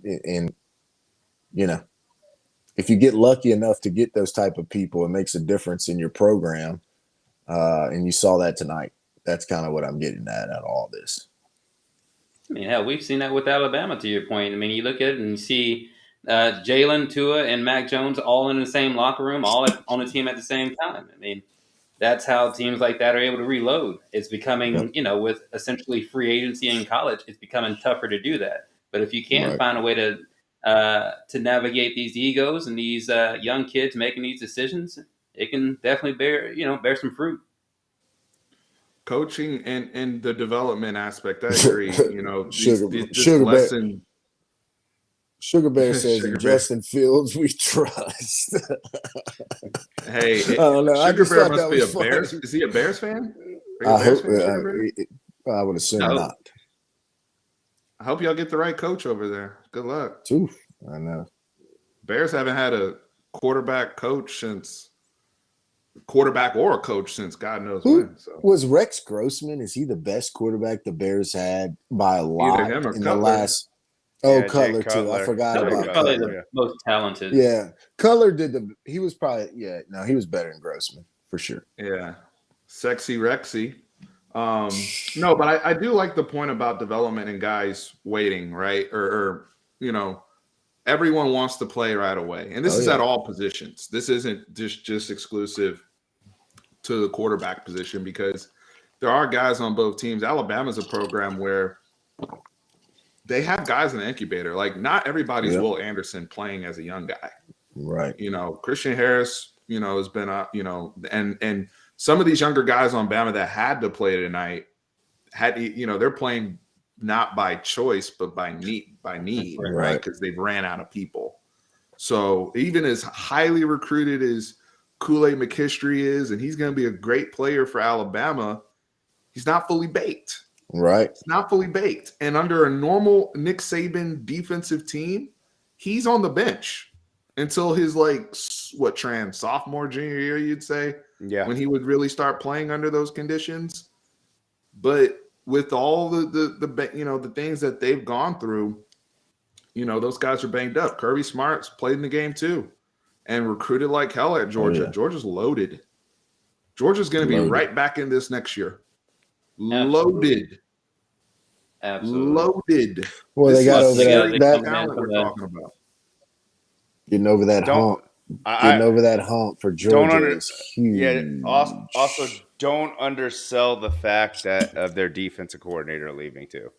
if you get lucky enough to get those type of people, it makes a difference in your program. And you saw that tonight. That's kind of what I'm getting at all this. I mean, hell, we've seen that with Alabama, to your point. I mean, you look at it and you see Jalen, Tua, and Mac Jones all in the same locker room, all on the team at the same time. I mean, that's how teams like that are able to reload. It's becoming, with essentially free agency in college, it's becoming tougher to do that. But if you can find a way to navigate these egos and these young kids making these decisions, it can definitely bear some fruit. Coaching and the development aspect, I agree. Sugar Bear says, Sugar in Bear. Justin Fields we trust. Hey, I don't know. Sugar Bear must be a Bears. Is he a Bears fan? I would assume not. I hope y'all get the right coach over there. Good luck. Oof, I know. Bears haven't had a quarterback or a coach since God knows when. So. Was Rex Grossman? Is he the best quarterback the Bears had by a lot Either him or in Cutler. the last? Oh, Yeah, Cutler too. I forgot Cutler's about probably Cutler. the most talented. Yeah, Cutler did he was probably he was better than Grossman for sure. Yeah, sexy Rexy. No, but I do like the point about development and guys waiting, right? Or everyone wants to play right away, and this is at all positions. This isn't just exclusive to the quarterback position because there are guys on both teams. Alabama's a program where they have guys in the incubator. Like not everybody's Will Anderson playing as a young guy, right? Christian Harris, has been and some of these younger guys on Bama that had to play tonight they're playing not by choice but by need, right? Because they've ran out of people. So even as highly recruited as Kool-Aid McKistry is, and he's going to be a great player for Alabama, he's not fully baked. Right. It's not fully baked. And under a normal Nick Saban defensive team, he's on the bench until his sophomore, junior year, you'd say, when he would really start playing under those conditions. But with all the things that they've gone through, those guys are banged up. Kirby Smart's played in the game too and recruited like hell at Georgia. Georgia's loaded. Georgia's going to be right back in this next year. Loaded. Absolutely. Loaded. Well, they got over that talent we're talking about. Getting over that hump. Getting over that hump for Georgia is huge. Yeah. Also, don't undersell the fact that of their defensive coordinator leaving too.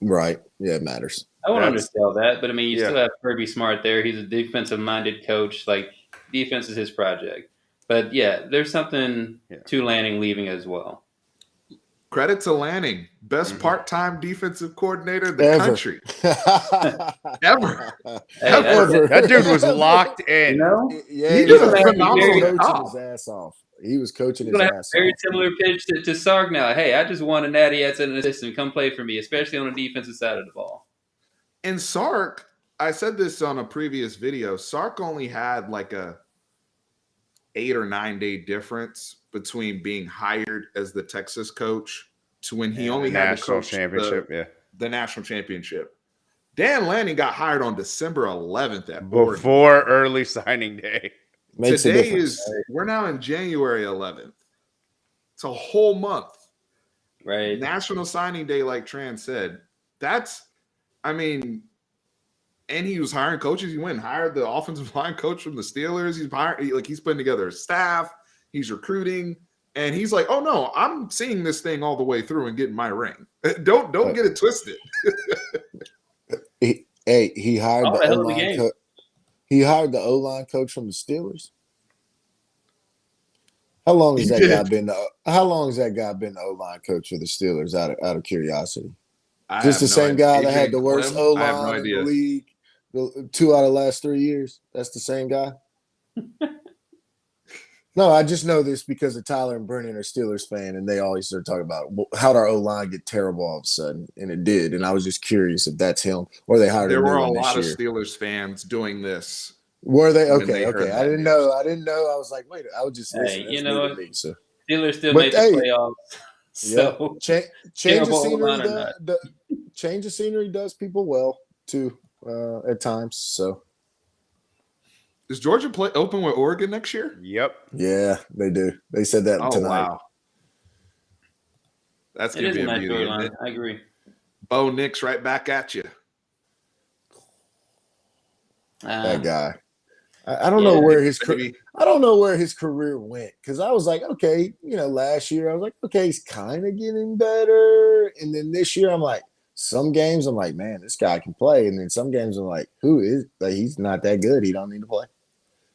Right. Yeah, it matters. I won't undersell that, but I mean, you still have Kirby Smart there. He's a defensive-minded coach. Like, defense is his project. But yeah, there's something to Lanning leaving as well. Credit to Lanning, best part-time defensive coordinator in the country. Ever. That dude was locked in. Yeah, he did a phenomenal job. His ass off. He was coaching his ass off. Very similar pitch to Sark now. Hey, I just want a natty as an assistant. Come play for me, especially on the defensive side of the ball. And Sark, I said this on a previous video, Sark only had like a 8 or 9 day difference between being hired as the Texas coach to when he only had to coach the national championship. Dan Lanning got hired on December 11th at before early signing day. Today we're now in January 11th. It's a whole month. Right. National signing day, like Tran said. and he was hiring coaches. He went and hired the offensive line coach from the Steelers. He's putting together a staff. He's recruiting, and he's like, "Oh no, I'm seeing this thing all the way through and getting my ring. Don't get it twisted." He hired Oh, the the hell of a O-line game. coach. He hired the O-line coach from the Steelers. How long has that guy been? How long has that guy been the O-line coach for the Steelers? Out of curiosity, just the same guy that had the worst O-line in the league, 2 out of the last 3 years. That's the same guy. No, I just know this because of Tyler and Brennan are Steelers fan, and they always start talking about how did our O-line get terrible all of a sudden, and it did. And I was just curious if that's him or they hired. There were a one lot of this year. Steelers fans doing this. Were they? when Okay, they heard okay. I that didn't news. know. I didn't know. I was like, wait. I was just Hey, listening. you That's know new to me. So, Steelers still But, made the hey, playoffs. So change of terrible scenery. O-line or Change of scenery does people well too at times. So Does Georgia play open with Oregon next year? Yep. yeah, they do. They said that Oh tonight. wow, that's it gonna is be a a nice beauty. Isn't storyline. it? I agree. Bo Nix right back at you. That guy. I don't know where his Baby. I don't know where his career went because I was like, okay, last year I was like, okay, he's kind of getting better, and then this year I'm like, some games I'm like, man, this guy can play, and then some games I'm like, who is like he's not that good, he don't need to play,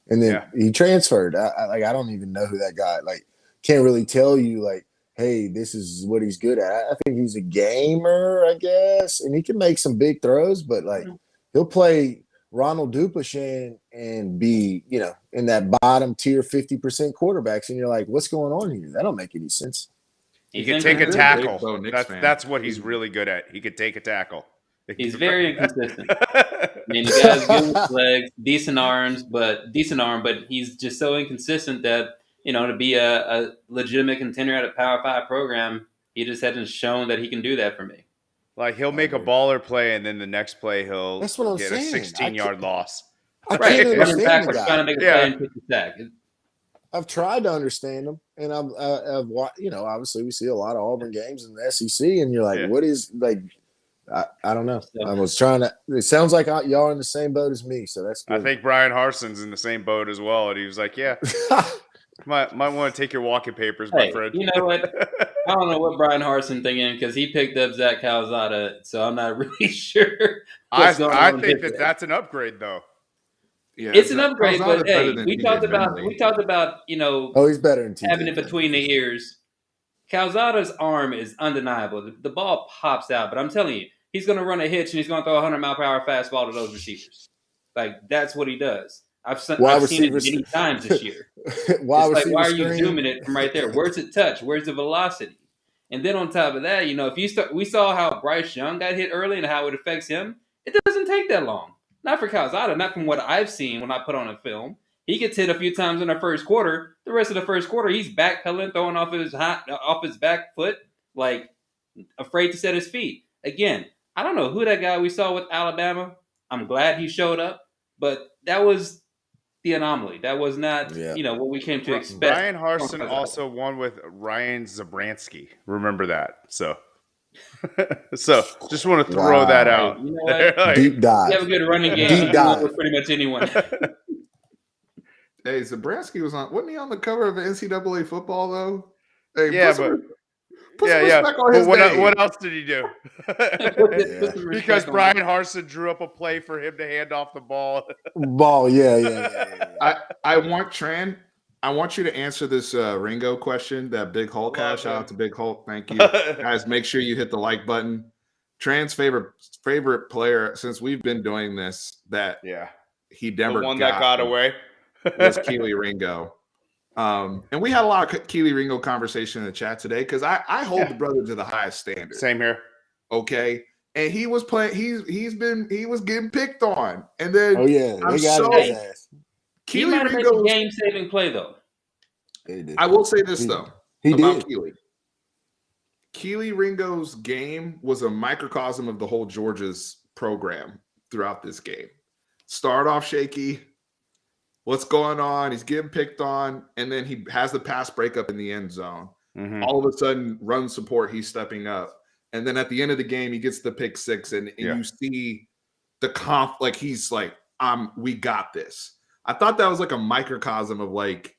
and then he transferred. I don't even know who that guy like. Can't really tell you like, hey, this is what he's good at. I think he's a gamer, I guess, and he can make some big throws, but like he'll play Ronald Duplashin and be, in that bottom tier 50% quarterbacks, and you're like, what's going on here? That don't make any sense. He can take a Bo tackle. Nix fan. That's what he's really good at. He could take a tackle. He's very inconsistent. I mean, the guy's good with legs, decent arm, but he's just so inconsistent that, to be a legitimate contender at a Power 5 program, he just hasn't shown that he can do that for me. Like, he'll make a baller play, and then the next play he'll That's what I'm get saying. a 16-yard loss. I Right, can't running understand back the trying guy. to make a play and take the sack. I've tried to understand him, and I've watched, obviously we see a lot of Auburn games in the SEC, and you're like, what is like? I don't know. So, I was trying to. It sounds like y'all are in the same boat as me, so that's good. I think Brian Harson's in the same boat as well, and he was like, yeah. Might want to take your walking papers, my friend. You know what? I don't know what Brian Harsin thinking because he picked up Zach Calzada, so I'm not really sure. I think that's an upgrade, though. Yeah, It's an upgrade, Calzada's but better hey, than we TJ talked about Finley. Oh, he's better than TJ having it between the ears. Calzada's arm is undeniable. The ball pops out, but I'm telling you, he's going to run a hitch and he's going to throw a 100-mile-per-hour fastball to those receivers. Like, that's what he does. I've seen it many times this year. Why are you zooming it from right there? Where's it touch? Where's the velocity? And then on top of that, if we saw how Bryce Young got hit early and how it affects him, it doesn't take that long. Not for Calzada, not from what I've seen when I put on a film. He gets hit a few times in the first quarter. The rest of the first quarter, he's backpedaling, throwing off his back foot, like afraid to set his feet. Again, I don't know who that guy we saw with Alabama. I'm glad he showed up, but that was the anomaly. That was not, what we came to expect. Brian Harsin also won with Ryan Zabransky. Remember that. So just want to throw that out. You know what? Deep dive. You have a good running game. Deep dive with pretty much anyone. Hey, Zabransky wasn't he on the cover of the NCAA football though? Hey, Put some respect on his name. What else did he do? Because Brian Harsin drew up a play for him to hand off the ball. Yeah. I want you to answer this Ringo question, that Big Hulk has. Shout out to Big Hulk. Thank you. Guys, make sure you hit the like button. Tran's favorite player since we've been doing this that he never got away was Keely Ringo. And we had a lot of Keely Ringo conversation in the chat today because I hold the brother to the highest standard. Same here. Okay. And he was playing, he was getting picked on. And then they got his ass. Keely Ringo a game-saving play though. I will say this though. He about did. Keely. Keely Ringo's game was a microcosm of the whole Georgia's program throughout this game. Start off shaky. What's going on? He's getting picked on, and then he has the pass breakup in the end zone. Mm-hmm. All of a sudden, run support, he's stepping up. And then at the end of the game, he gets the pick six, and you see like he's like, we got this. I thought that was like a microcosm of like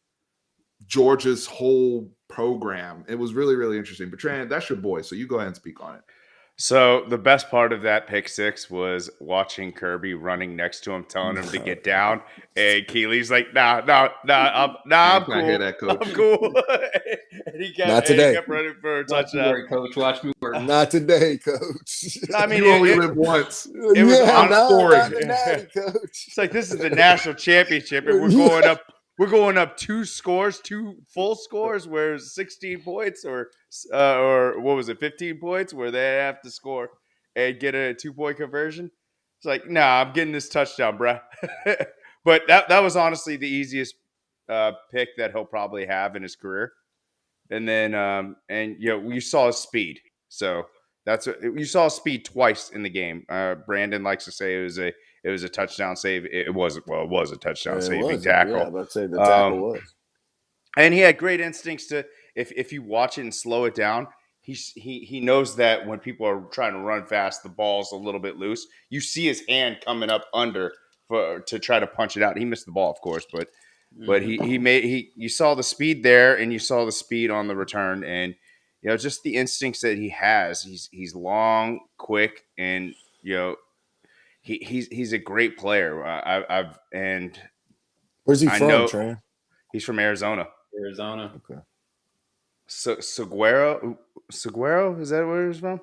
Georgia's whole program. It was really, really interesting. But Tran, that's your boy, so you go ahead and speak on it. So the best part of that pick six was watching Kirby running next to him, telling him to get down, and Keely's like, "Nah, I'm cool. Hear that, Coach. I'm cool." And he Not today. kept running for a Watch me touchdown. work, Coach. Watch me work. Not today, Coach. I mean, You only it- live once. It was on not scoring. the natty, Coach. It's like this is the national championship, and we're going up two full scores, where 16 points or what was it, 15 points, where they have to score and get a 2-point conversion. It's like, nah, I'm getting this touchdown, bruh. But that was honestly the easiest pick that he'll probably have in his career. And then and you saw his speed, so you saw his speed twice in the game. Brandon likes to say it was a touchdown save. It was a touchdown saving tackle. Yeah, but say the tackle was. And he had great instincts to if you watch it and slow it down, he knows that when people are trying to run fast, the ball's a little bit loose. You see his hand coming up under to try to punch it out. He missed the ball, of course, but you saw the speed there, and you saw the speed on the return, and just the instincts that he has. He's long, quick, and he's a great player. Where's he I from, know- Tran? He's from Arizona. Arizona. Okay. Seguero, is that where he's from?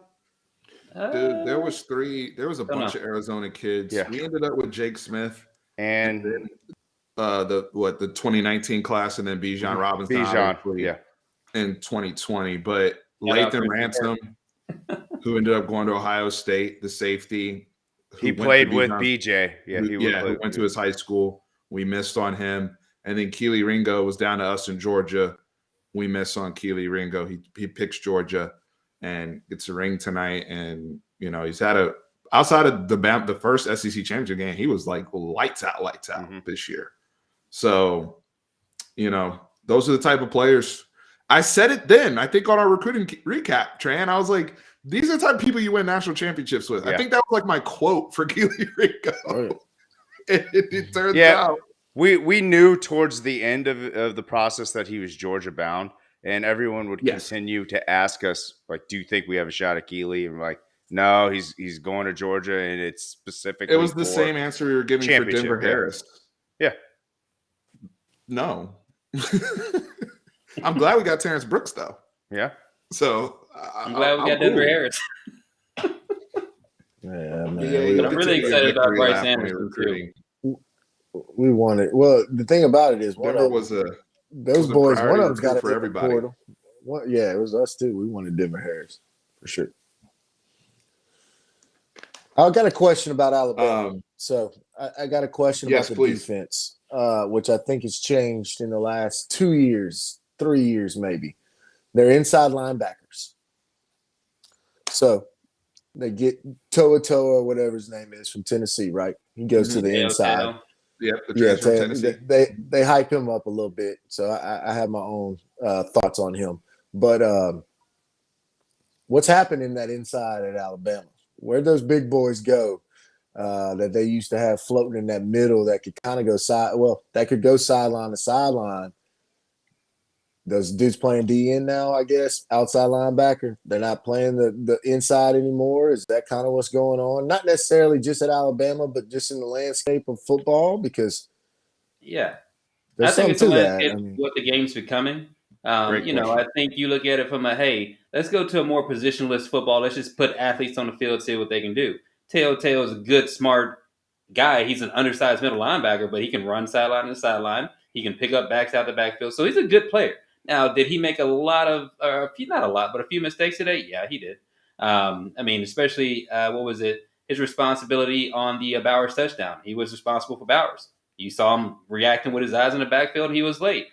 Dude, there was a bunch of Arizona kids. Yeah. We ended up with Jake Smith And the 2019 class, and then Bijan Robinson obviously in 2020. But Lathan Ransom, who ended up going to Ohio State, the safety. He played with BJ. Who went to his high school. We missed on him. And then Keely Ringo was down to us in Georgia. We missed on Keely Ringo. He picks Georgia and gets a ring tonight. And, he's had outside of the first SEC championship game, he was like lights out this year. So, those are the type of players. I said it then, I think on our recruiting recap, Tran, I was like, these are the type of people you win national championships with. Yeah. I think that was like my quote for Keely Ringo. Right. It turns out. We knew towards the end of the process that he was Georgia bound, and everyone would continue to ask us, like, do you think we have a shot at Keely? And we're like, no, he's going to Georgia, and it's specifically. It was the same answer we were giving for Denver Harris. Yeah. No. I'm glad we got Terrence Brooks, though. Yeah. So I'm glad we got Denver Harris. Yeah, man. But I'm really excited about Bryce Anderson too. We wanted. Well, the thing about it is, Denver was those boys. One of them's got for everybody. It was us too. We wanted Denver Harris for sure. I got a question about Alabama. So I got a question about the defense, which I think has changed in the last 2 years, 3 years maybe. They're inside linebackers. So they get Toa or whatever his name is from Tennessee, right? He goes to the inside. They hype him up a little bit. So I have my own thoughts on him. But what's happened in that inside at Alabama? Where'd those big boys go that they used to have floating in that middle that could kind of go that could go sideline to sideline? Those dudes playing DN now, I guess, outside linebacker. They're not playing the inside anymore. Is that kind of what's going on? Not necessarily just at Alabama, but just in the landscape of football, because I think it's a landscape of what the game's becoming. I think you look at it from let's go to a more positionless football. Let's just put athletes on the field, see what they can do. Teo is a good, smart guy. He's an undersized middle linebacker, but he can run sideline to sideline. He can pick up backs out the backfield. So he's a good player. Now, did he make a few mistakes today? Yeah, he did. Especially, his responsibility on the Bowers touchdown. He was responsible for Bowers. You saw him reacting with his eyes in the backfield. He was late.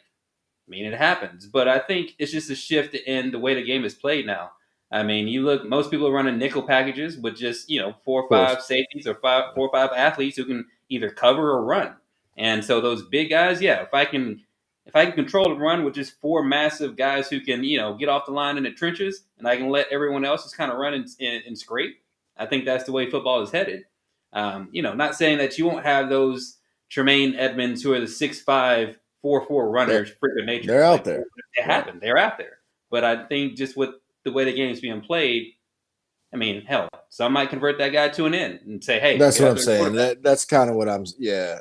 It happens. But I think it's just a shift in the way the game is played now. You look, most people are running nickel packages with just, 4 or 5 safeties or 4 or 5 athletes who can either cover or run. And so those big guys, if I can control the run with just 4 massive guys who can, get off the line in the trenches, and I can let everyone else just kind of run and scrape, I think that's the way football is headed. Not saying that you won't have those Tremaine Edmonds who are the 6'5", 4'4" runners, freak of nature. They're out there. They happen. They're out there. But I think just with the way the game's being played, I mean, hell, some might convert that guy to an end and say, "Hey, That's get what out I'm there and saying. quarterback." That's kind of what I'm. Yeah,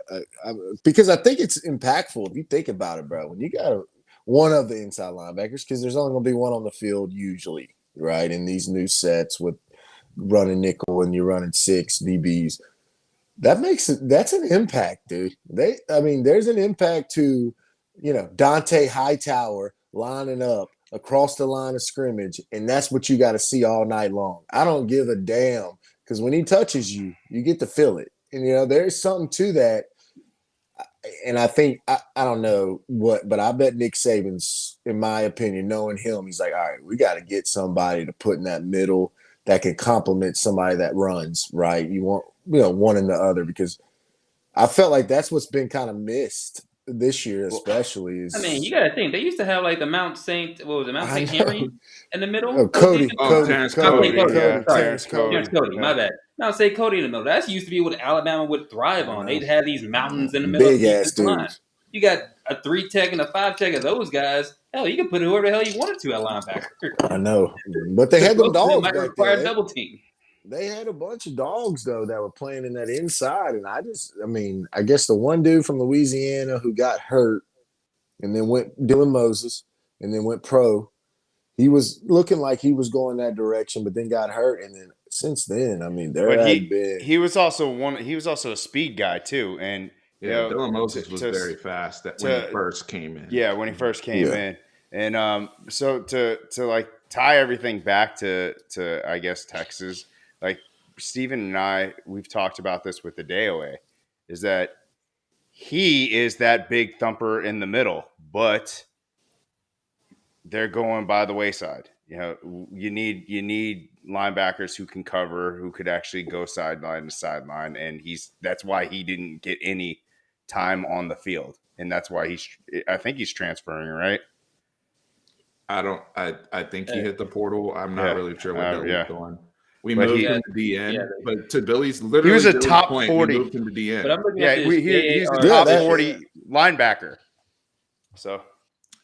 because I think it's impactful if you think about it, bro. When you got one of the inside linebackers, because there's only going to be one on the field usually, right? In these new sets with running nickel and you're running 6 DBs, that's an impact, dude. There's an impact to, Dante Hightower lining up across the line of scrimmage, and that's what you got to see all night long. I don't give a damn because when he touches you, you get to feel it, and there's something to that. And I think I don't know what, but I bet Nick Saban's, in my opinion, knowing him, he's like, all right, we got to get somebody to put in that middle that can complement somebody that runs, right? You want one and the other, because I felt like that's what's been kind of missed this year, especially. I mean, you got to think they used to have like the Mount Saint, what was it, Mount I Saint know. Henry in the middle. Oh, Cody, Terrence Cody. Yeah, Sorry. Terrence Cody. Terrence Cody, my bad. Mount Saint Cody in the middle. That's used to be what Alabama would thrive on. They'd have these mountains in the middle of big the ass defensive line. dudes. You got a 3 tech and a 5 tech of those guys. Hell, you could put whoever the hell you wanted to at linebacker. I know, but they had them Most of them dogs might back require there. double team. They had a bunch of dogs though that were playing in that inside, and I guess the one dude from Louisiana who got hurt and then went, Dylan Moses, and then went pro. He was looking like he was going that direction, but then got hurt, and then since then, he was also a speed guy too, and Dylan Moses was very fast when he first came in. Yeah, when he first came in, and so to like tie everything back to I guess Texas, like Steven and I, we've talked about this with the DOA, is that he is that big thumper in the middle, but they're going by the wayside. You need linebackers who can cover, who could actually go sideline to sideline, and that's why he didn't get any time on the field, and that's why I think he's transferring, right? I think he hit the portal. I'm not really sure what Billy's doing. We moved him to DN, but to Billy's literally, he was a top point, 40. We moved him to DN. But I'm looking at this he's the top 40 linebacker. So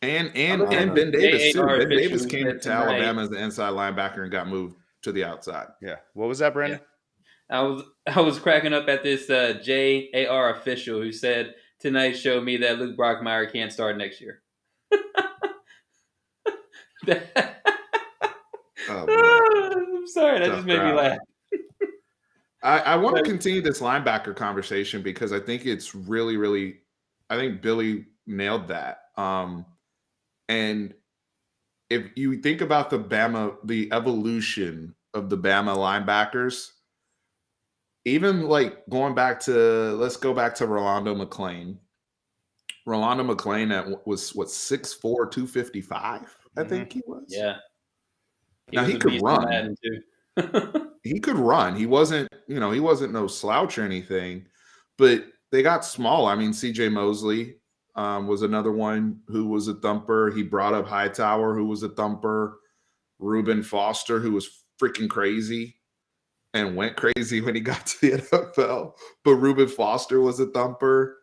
and Ben Davis too. Ben Davis came to Alabama as the inside linebacker and got moved to the outside. Yeah. What was that, Brandon? Yeah. I was cracking up at this JAR official who said tonight showed me that Luke Brockmeyer can't start next year. I'm sorry, that just made me laugh. I want to continue this linebacker conversation because I think it's really, really, I think Billy nailed that. And if you think about the evolution of the Bama linebackers, even like let's go back to Rolando McClain. Rolando McClain was 6'4", 255, I think he was. Yeah. He could run. He could run. He wasn't no slouch or anything, but they got small. I mean, CJ Mosley was another one who was a thumper. He brought up Hightower, who was a thumper. Reuben Foster, who was freaking crazy and went crazy when he got to the NFL. But Reuben Foster was a thumper.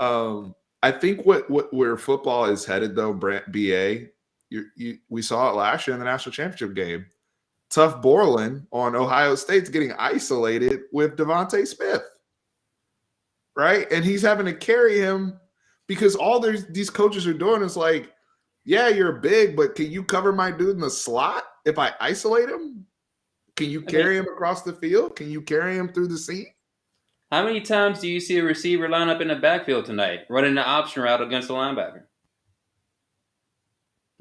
I think where football is headed, though, BA, we saw it last year in the national championship game. Tough Borland on Ohio State's getting isolated with Devontae Smith, right? And he's having to carry him because all these coaches are doing is like, yeah, you're big, but can you cover my dude in the slot if I isolate him? Can you carry him across the field? Can you carry him through the seam? How many times do you see a receiver line up in the backfield tonight, running the option route against a linebacker?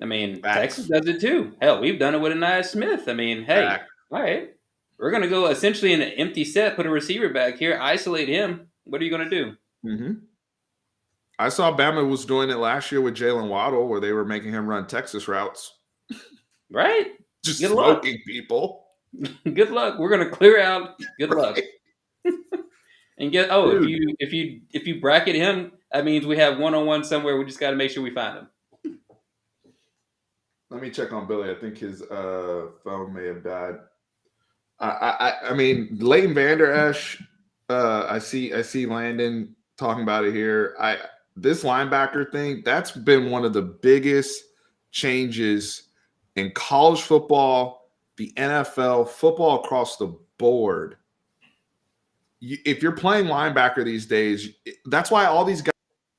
I mean, Texas does it too. Hell, we've done it with Anais Smith. I mean, hey, all right, we're going to go essentially in an empty set, put a receiver back here, isolate him. What are you going to do? Mm-hmm. I saw Bama was doing it last year with Jalen Waddle, where they were making him run Texas routes. Right? Just smoking people. Good luck. We're going to clear out. Good luck. And if you bracket him, that means we have one-on-one somewhere. We just got to make sure we find him. Let me check on Billy. I think his phone may have died. I mean, Leighton Vander Esch, I see Landon talking about it here. This linebacker thing, that's been one of the biggest changes in college football, the NFL, football across the board. If you're playing linebacker these days, that's why all these guys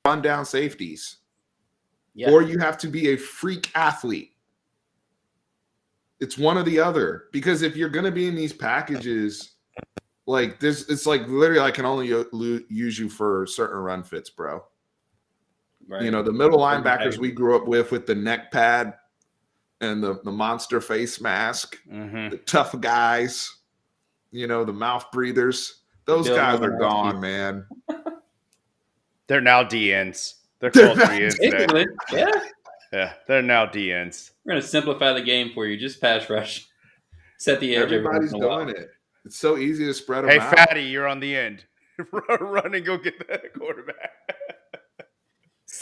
run down safeties. Yeah. Or you have to be a freak athlete. It's one or the other. Because if you're going to be in these packages, like this, it's like literally I can only use you for certain run fits, bro. Right. You know, the middle linebackers we grew up with the neck pad and the monster face mask, the tough guys, you know, the mouth breathers. Those guys are gone, man. They're now DNs. They're called DNs today. Yeah. Yeah, they're now DNs. We're going to simplify the game for you. Just pass rush. Set the edge. Everybody's doing it. It's so easy to spread them Hey, out. Fatty, you're on the end. Run and go get the quarterback.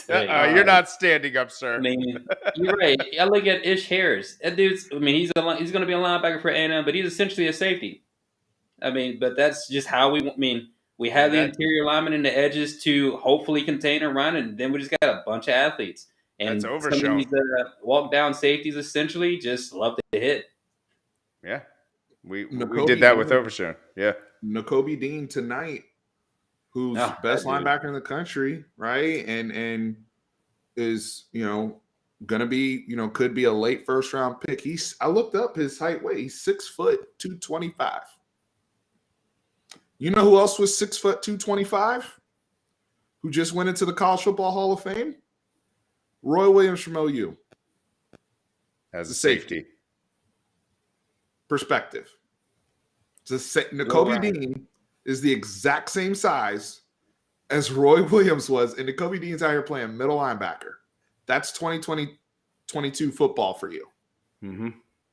You're not standing up, sir. I mean, you're right. I look at Ish Harris. That dude's. I mean, he's going to be a linebacker for A&M, but he's essentially a safety. I mean, but that's just how we. I mean, we have the interior linemen and the edges to hopefully contain and run, and then we just got a bunch of athletes. And that's some of these walk down safeties essentially just love to hit. Yeah, we did that with Overshown. Yeah, Nakobe Dean tonight, who's best linebacker in the country, right? And is, you know, gonna be, you know, could be a late first round pick. I looked up his height weight. He's 6 foot 225. You know who else was 6 foot 225? Who just went into the College Football Hall of Fame? Roy Williams from OU. As a safety. Perspective. Nakobe Dean is the exact same size as Roy Williams was, and Nakobe Dean's out here playing middle linebacker. That's 2022 football for you. Mm-hmm.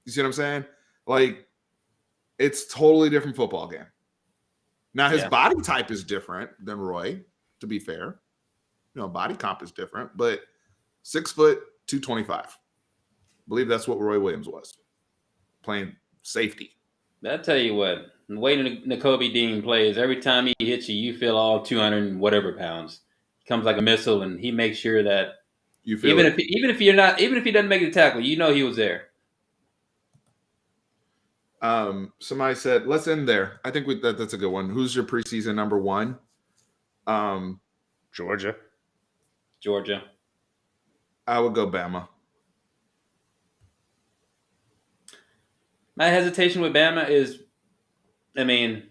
You see what I'm saying? Like, it's totally different football game. Now, his body type is different than Roy, to be fair. You know, body comp is different, but 6 foot 225. I believe that's what Roy Williams was, playing safety. I'll tell you what, the way Nakobe Dean plays, every time he hits you, you feel all 200 and whatever pounds. He comes like a missile, and he makes sure that you feel even if he doesn't make the tackle, you know he was there. Somebody said, let's end there. I think that's a good one. Who's your preseason number one? Georgia. I would go Bama. My hesitation with Bama is, I mean,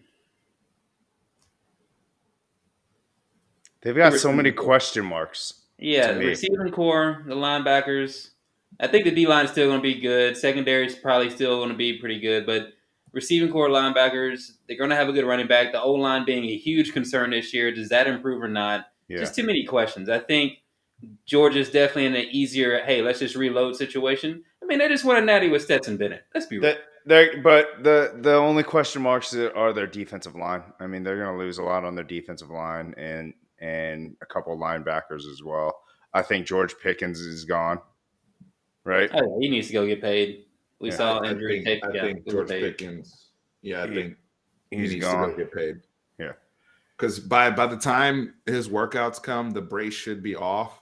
they've got so many question marks. Yeah, the receiving core, the linebackers. I think the D-line is still going to be good. Secondary is probably still going to be pretty good. But receiving core, linebackers, they're going to have a good running back. The O-line being a huge concern this year. Does that improve or not? Yeah. Just too many questions. I think Georgia's definitely in an easier, hey, let's just reload situation. I mean, they just won a natty with Stetson Bennett. Let's be real. But the only question marks are their defensive line. I mean, they're going to lose a lot on their defensive line and a couple of linebackers as well. I think George Pickens is gone, right? Oh, yeah, he needs to go get paid. We saw injury tape. I think George Pickens. Yeah, I think he needs to go get paid. Yeah, because by the time his workouts come, the brace should be off,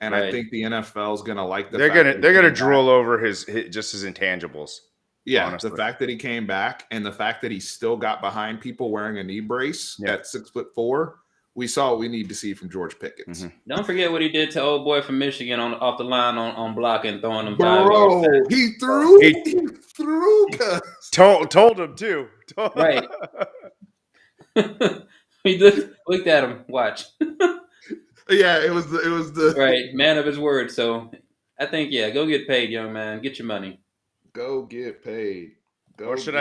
and I think the NFL is going to like they're gonna drool over his intangibles. Yeah, honestly. The fact that he came back and the fact that he still got behind people wearing a knee brace at 6'4", we saw what we need to see from George Pickens. Mm-hmm. Don't forget what he did to old boy from Michigan off the line on blocking, throwing him. Bro, he threw. Told him too. Right. He looked at him. Watch. Yeah, it was the right man of his word. So I think go get paid, young man. Get your money. Go get paid. Or should I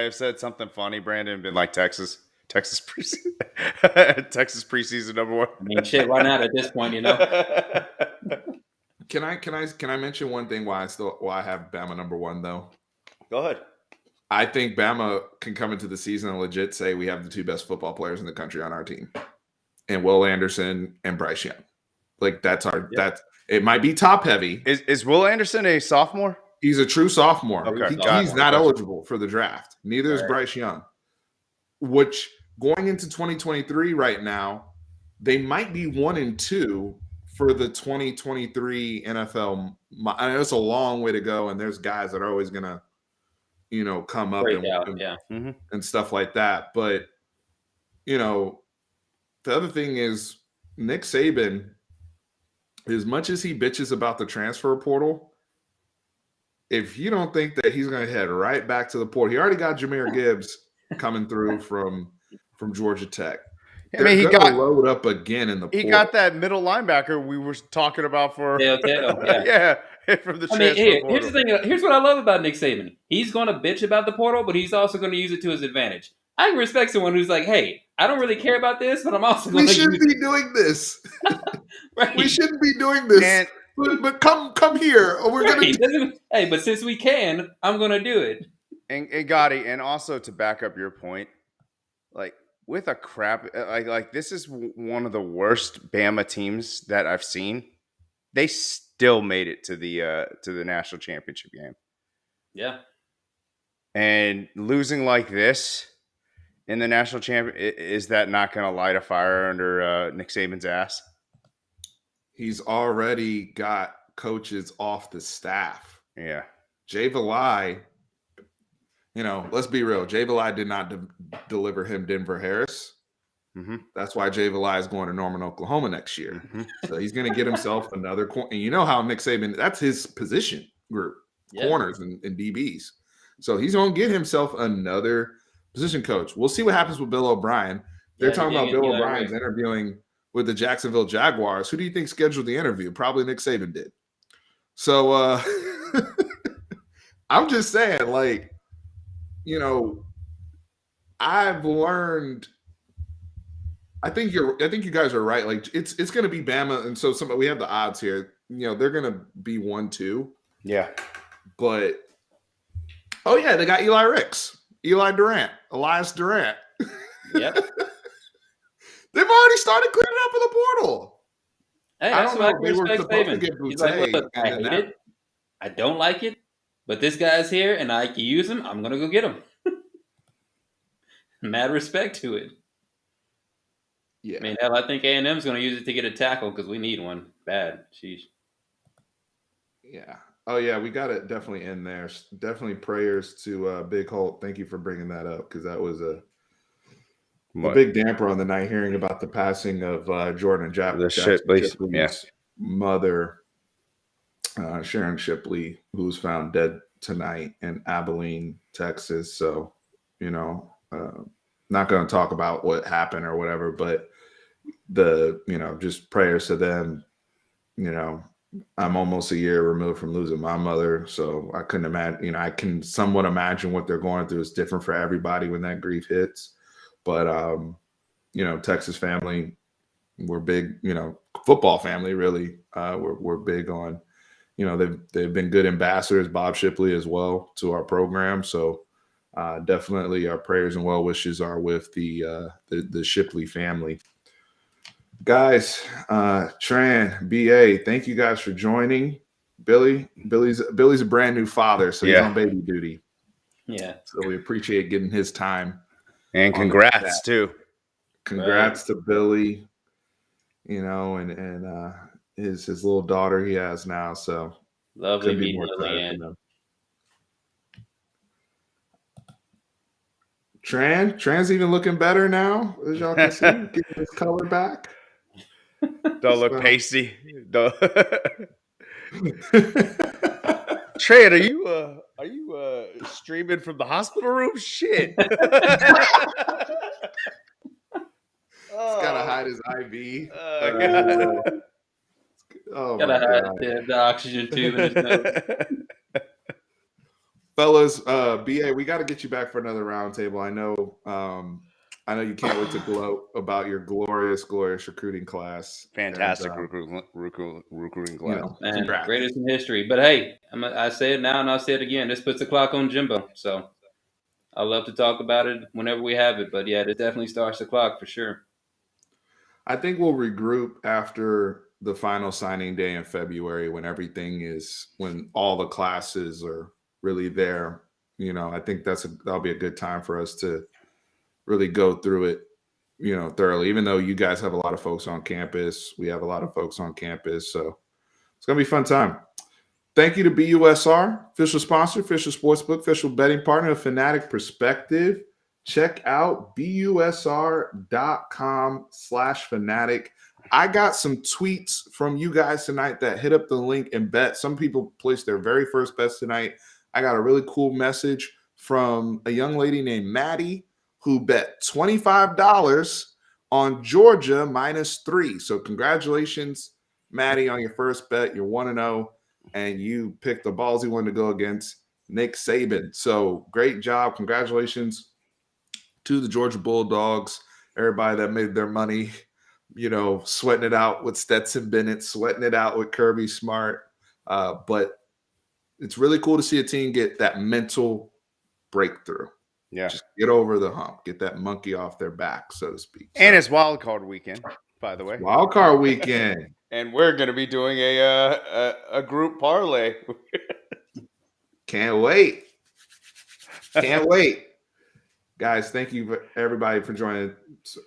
have said something funny, Brandon, and been like Texas preseason, Texas preseason number one? I mean, shit, why not at this point, you know? Can I mention one thing why I have Bama number one though? Go ahead. I think Bama can come into the season and legit say we have the two best football players in the country on our team, and Will Anderson and Bryce Young. Like it might be top heavy. Is Will Anderson a sophomore? He's a true sophomore. Okay. He's not eligible for the draft. Neither is Bryce Young, which going into 2023 right now, they might be 1-2 for the 2023 NFL. I know it's a long way to go, and there's guys that are always gonna, come up Break out, yeah. and stuff like that. But the other thing is Nick Saban, as much as he bitches about the transfer portal, if you don't think that he's going to head right back to the portal, he already got Jahmyr Gibbs coming through from Georgia Tech. I mean, They're going to load up again in the portal. He got that middle linebacker we were talking about for yeah. from the I transfer mean, portal. here's the thing. Here's what I love about Nick Saban. He's going to bitch about the portal, but he's also going to use it to his advantage. I can respect someone who's like, "Hey, I don't really care about this, but I'm also going to." We shouldn't be doing this. Right. We shouldn't be doing this. But come here. We're Right. gonna. Hey, but since we can, I'm going to do it. And Gotti, and also to back up your point, like with a crap like this is one of the worst Bama teams that I've seen. They still made it to the national championship game. Yeah. And losing like this in the national champion, is that not going to light a fire under Nick Saban's ass? He's already got coaches off the staff. Yeah. Jay Valai, let's be real. Jay Valai did not deliver him Denver Harris. Mm-hmm. That's why Jay Valai is going to Norman, Oklahoma next year. Mm-hmm. So he's going to get himself another corner. And you know how Nick Saban, that's his position group, corners and DBs. So he's going to get himself another position coach. We'll see what happens with Bill O'Brien. They're talking about Bill O'Brien's interviewing with the Jacksonville Jaguars. Who do you think scheduled the interview? Probably Nick Saban did. So I'm just saying, like, I've learned. I think you guys are right. Like it's going to be Bama, and so we have the odds here. They're going to be 1-2. Yeah, but they got Elias Durant. Yep. They've already started cleaning up in the portal. Hey, I don't know if they were supposed to get He's like, look, I hate it. I don't like it, but this guy's here, and I can use him. I'm going to go get him. Mad respect to it. Yeah. I mean, hell, I think A&M's going to use it to get a tackle because we need one bad. Sheesh. Yeah. Oh, yeah, we got it definitely in there. Definitely prayers to Big Holt. Thank you for bringing that up because that was a big damper on the night hearing about the passing of Jordan Shipley's mother, Sharon Shipley, who was found dead tonight in Abilene, Texas. So, not going to talk about what happened or whatever, but just prayers to them. I'm almost a year removed from losing my mother, so I couldn't imagine. I can somewhat imagine what they're going through. It's different for everybody when that grief hits, but Texas family, we're big. Football family, really, we're big on. They've been good ambassadors, Bob Shipley as well, to our program. So definitely our prayers and well wishes are with the Shipley family. Guys, Tran, BA, thank you guys for joining. Billy's a brand new father, so he's on baby duty. Yeah. So we appreciate getting his time. And congrats too. Congrats to Billy, and his little daughter he has now. So lovely meeting Lillian. Tran's even looking better now, as y'all can see, getting his color back. Don't look pasty. Tran, are you streaming from the hospital room? Shit. He's gotta hide his IV. Gotta hide the oxygen tube in his nose. Fellas, BA, we got to get you back for another roundtable. I know you can't wait to gloat about your glorious recruiting class. Fantastic recruiting class. Greatest in history. But hey, I say it now and I'll say it again. This puts the clock on Jimbo. So I'd love to talk about it whenever we have it. But yeah, it definitely starts the clock for sure. I think we'll regroup after the final signing day in February when when all the classes are really there. I think that'll be a good time for us to really go through it, thoroughly. Even though you guys have a lot of folks on campus, we have a lot of folks on campus, so it's gonna be a fun time. Thank you to BUSR, official sponsor, official sportsbook, official betting partner of Fanatic Perspective. Check out busr.com/fanatic. I got some tweets from you guys tonight that hit up the link and bet. Some people placed their very first bets tonight. I got a really cool message from a young lady named Maddie who bet $25 on Georgia -3. So congratulations, Maddie, on your first bet. You're 1-0, and you picked the ballsy one to go against Nick Saban. So great job. Congratulations to the Georgia Bulldogs, everybody that made their money, sweating it out with Stetson Bennett, sweating it out with Kirby Smart. But it's really cool to see a team get that mental breakthrough. Yeah. Just get over the hump, get that monkey off their back, so to speak. And it's wild card weekend, by the way. Wild card weekend. And we're going to be doing a group parlay. Can't wait. Can't wait. Guys, thank you everybody for joining.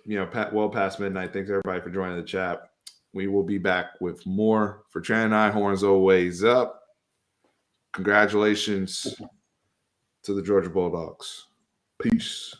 Well past midnight. Thanks everybody for joining the chat. We will be back with more for Tran and I. Horns always up. Congratulations to the Georgia Bulldogs. Peace.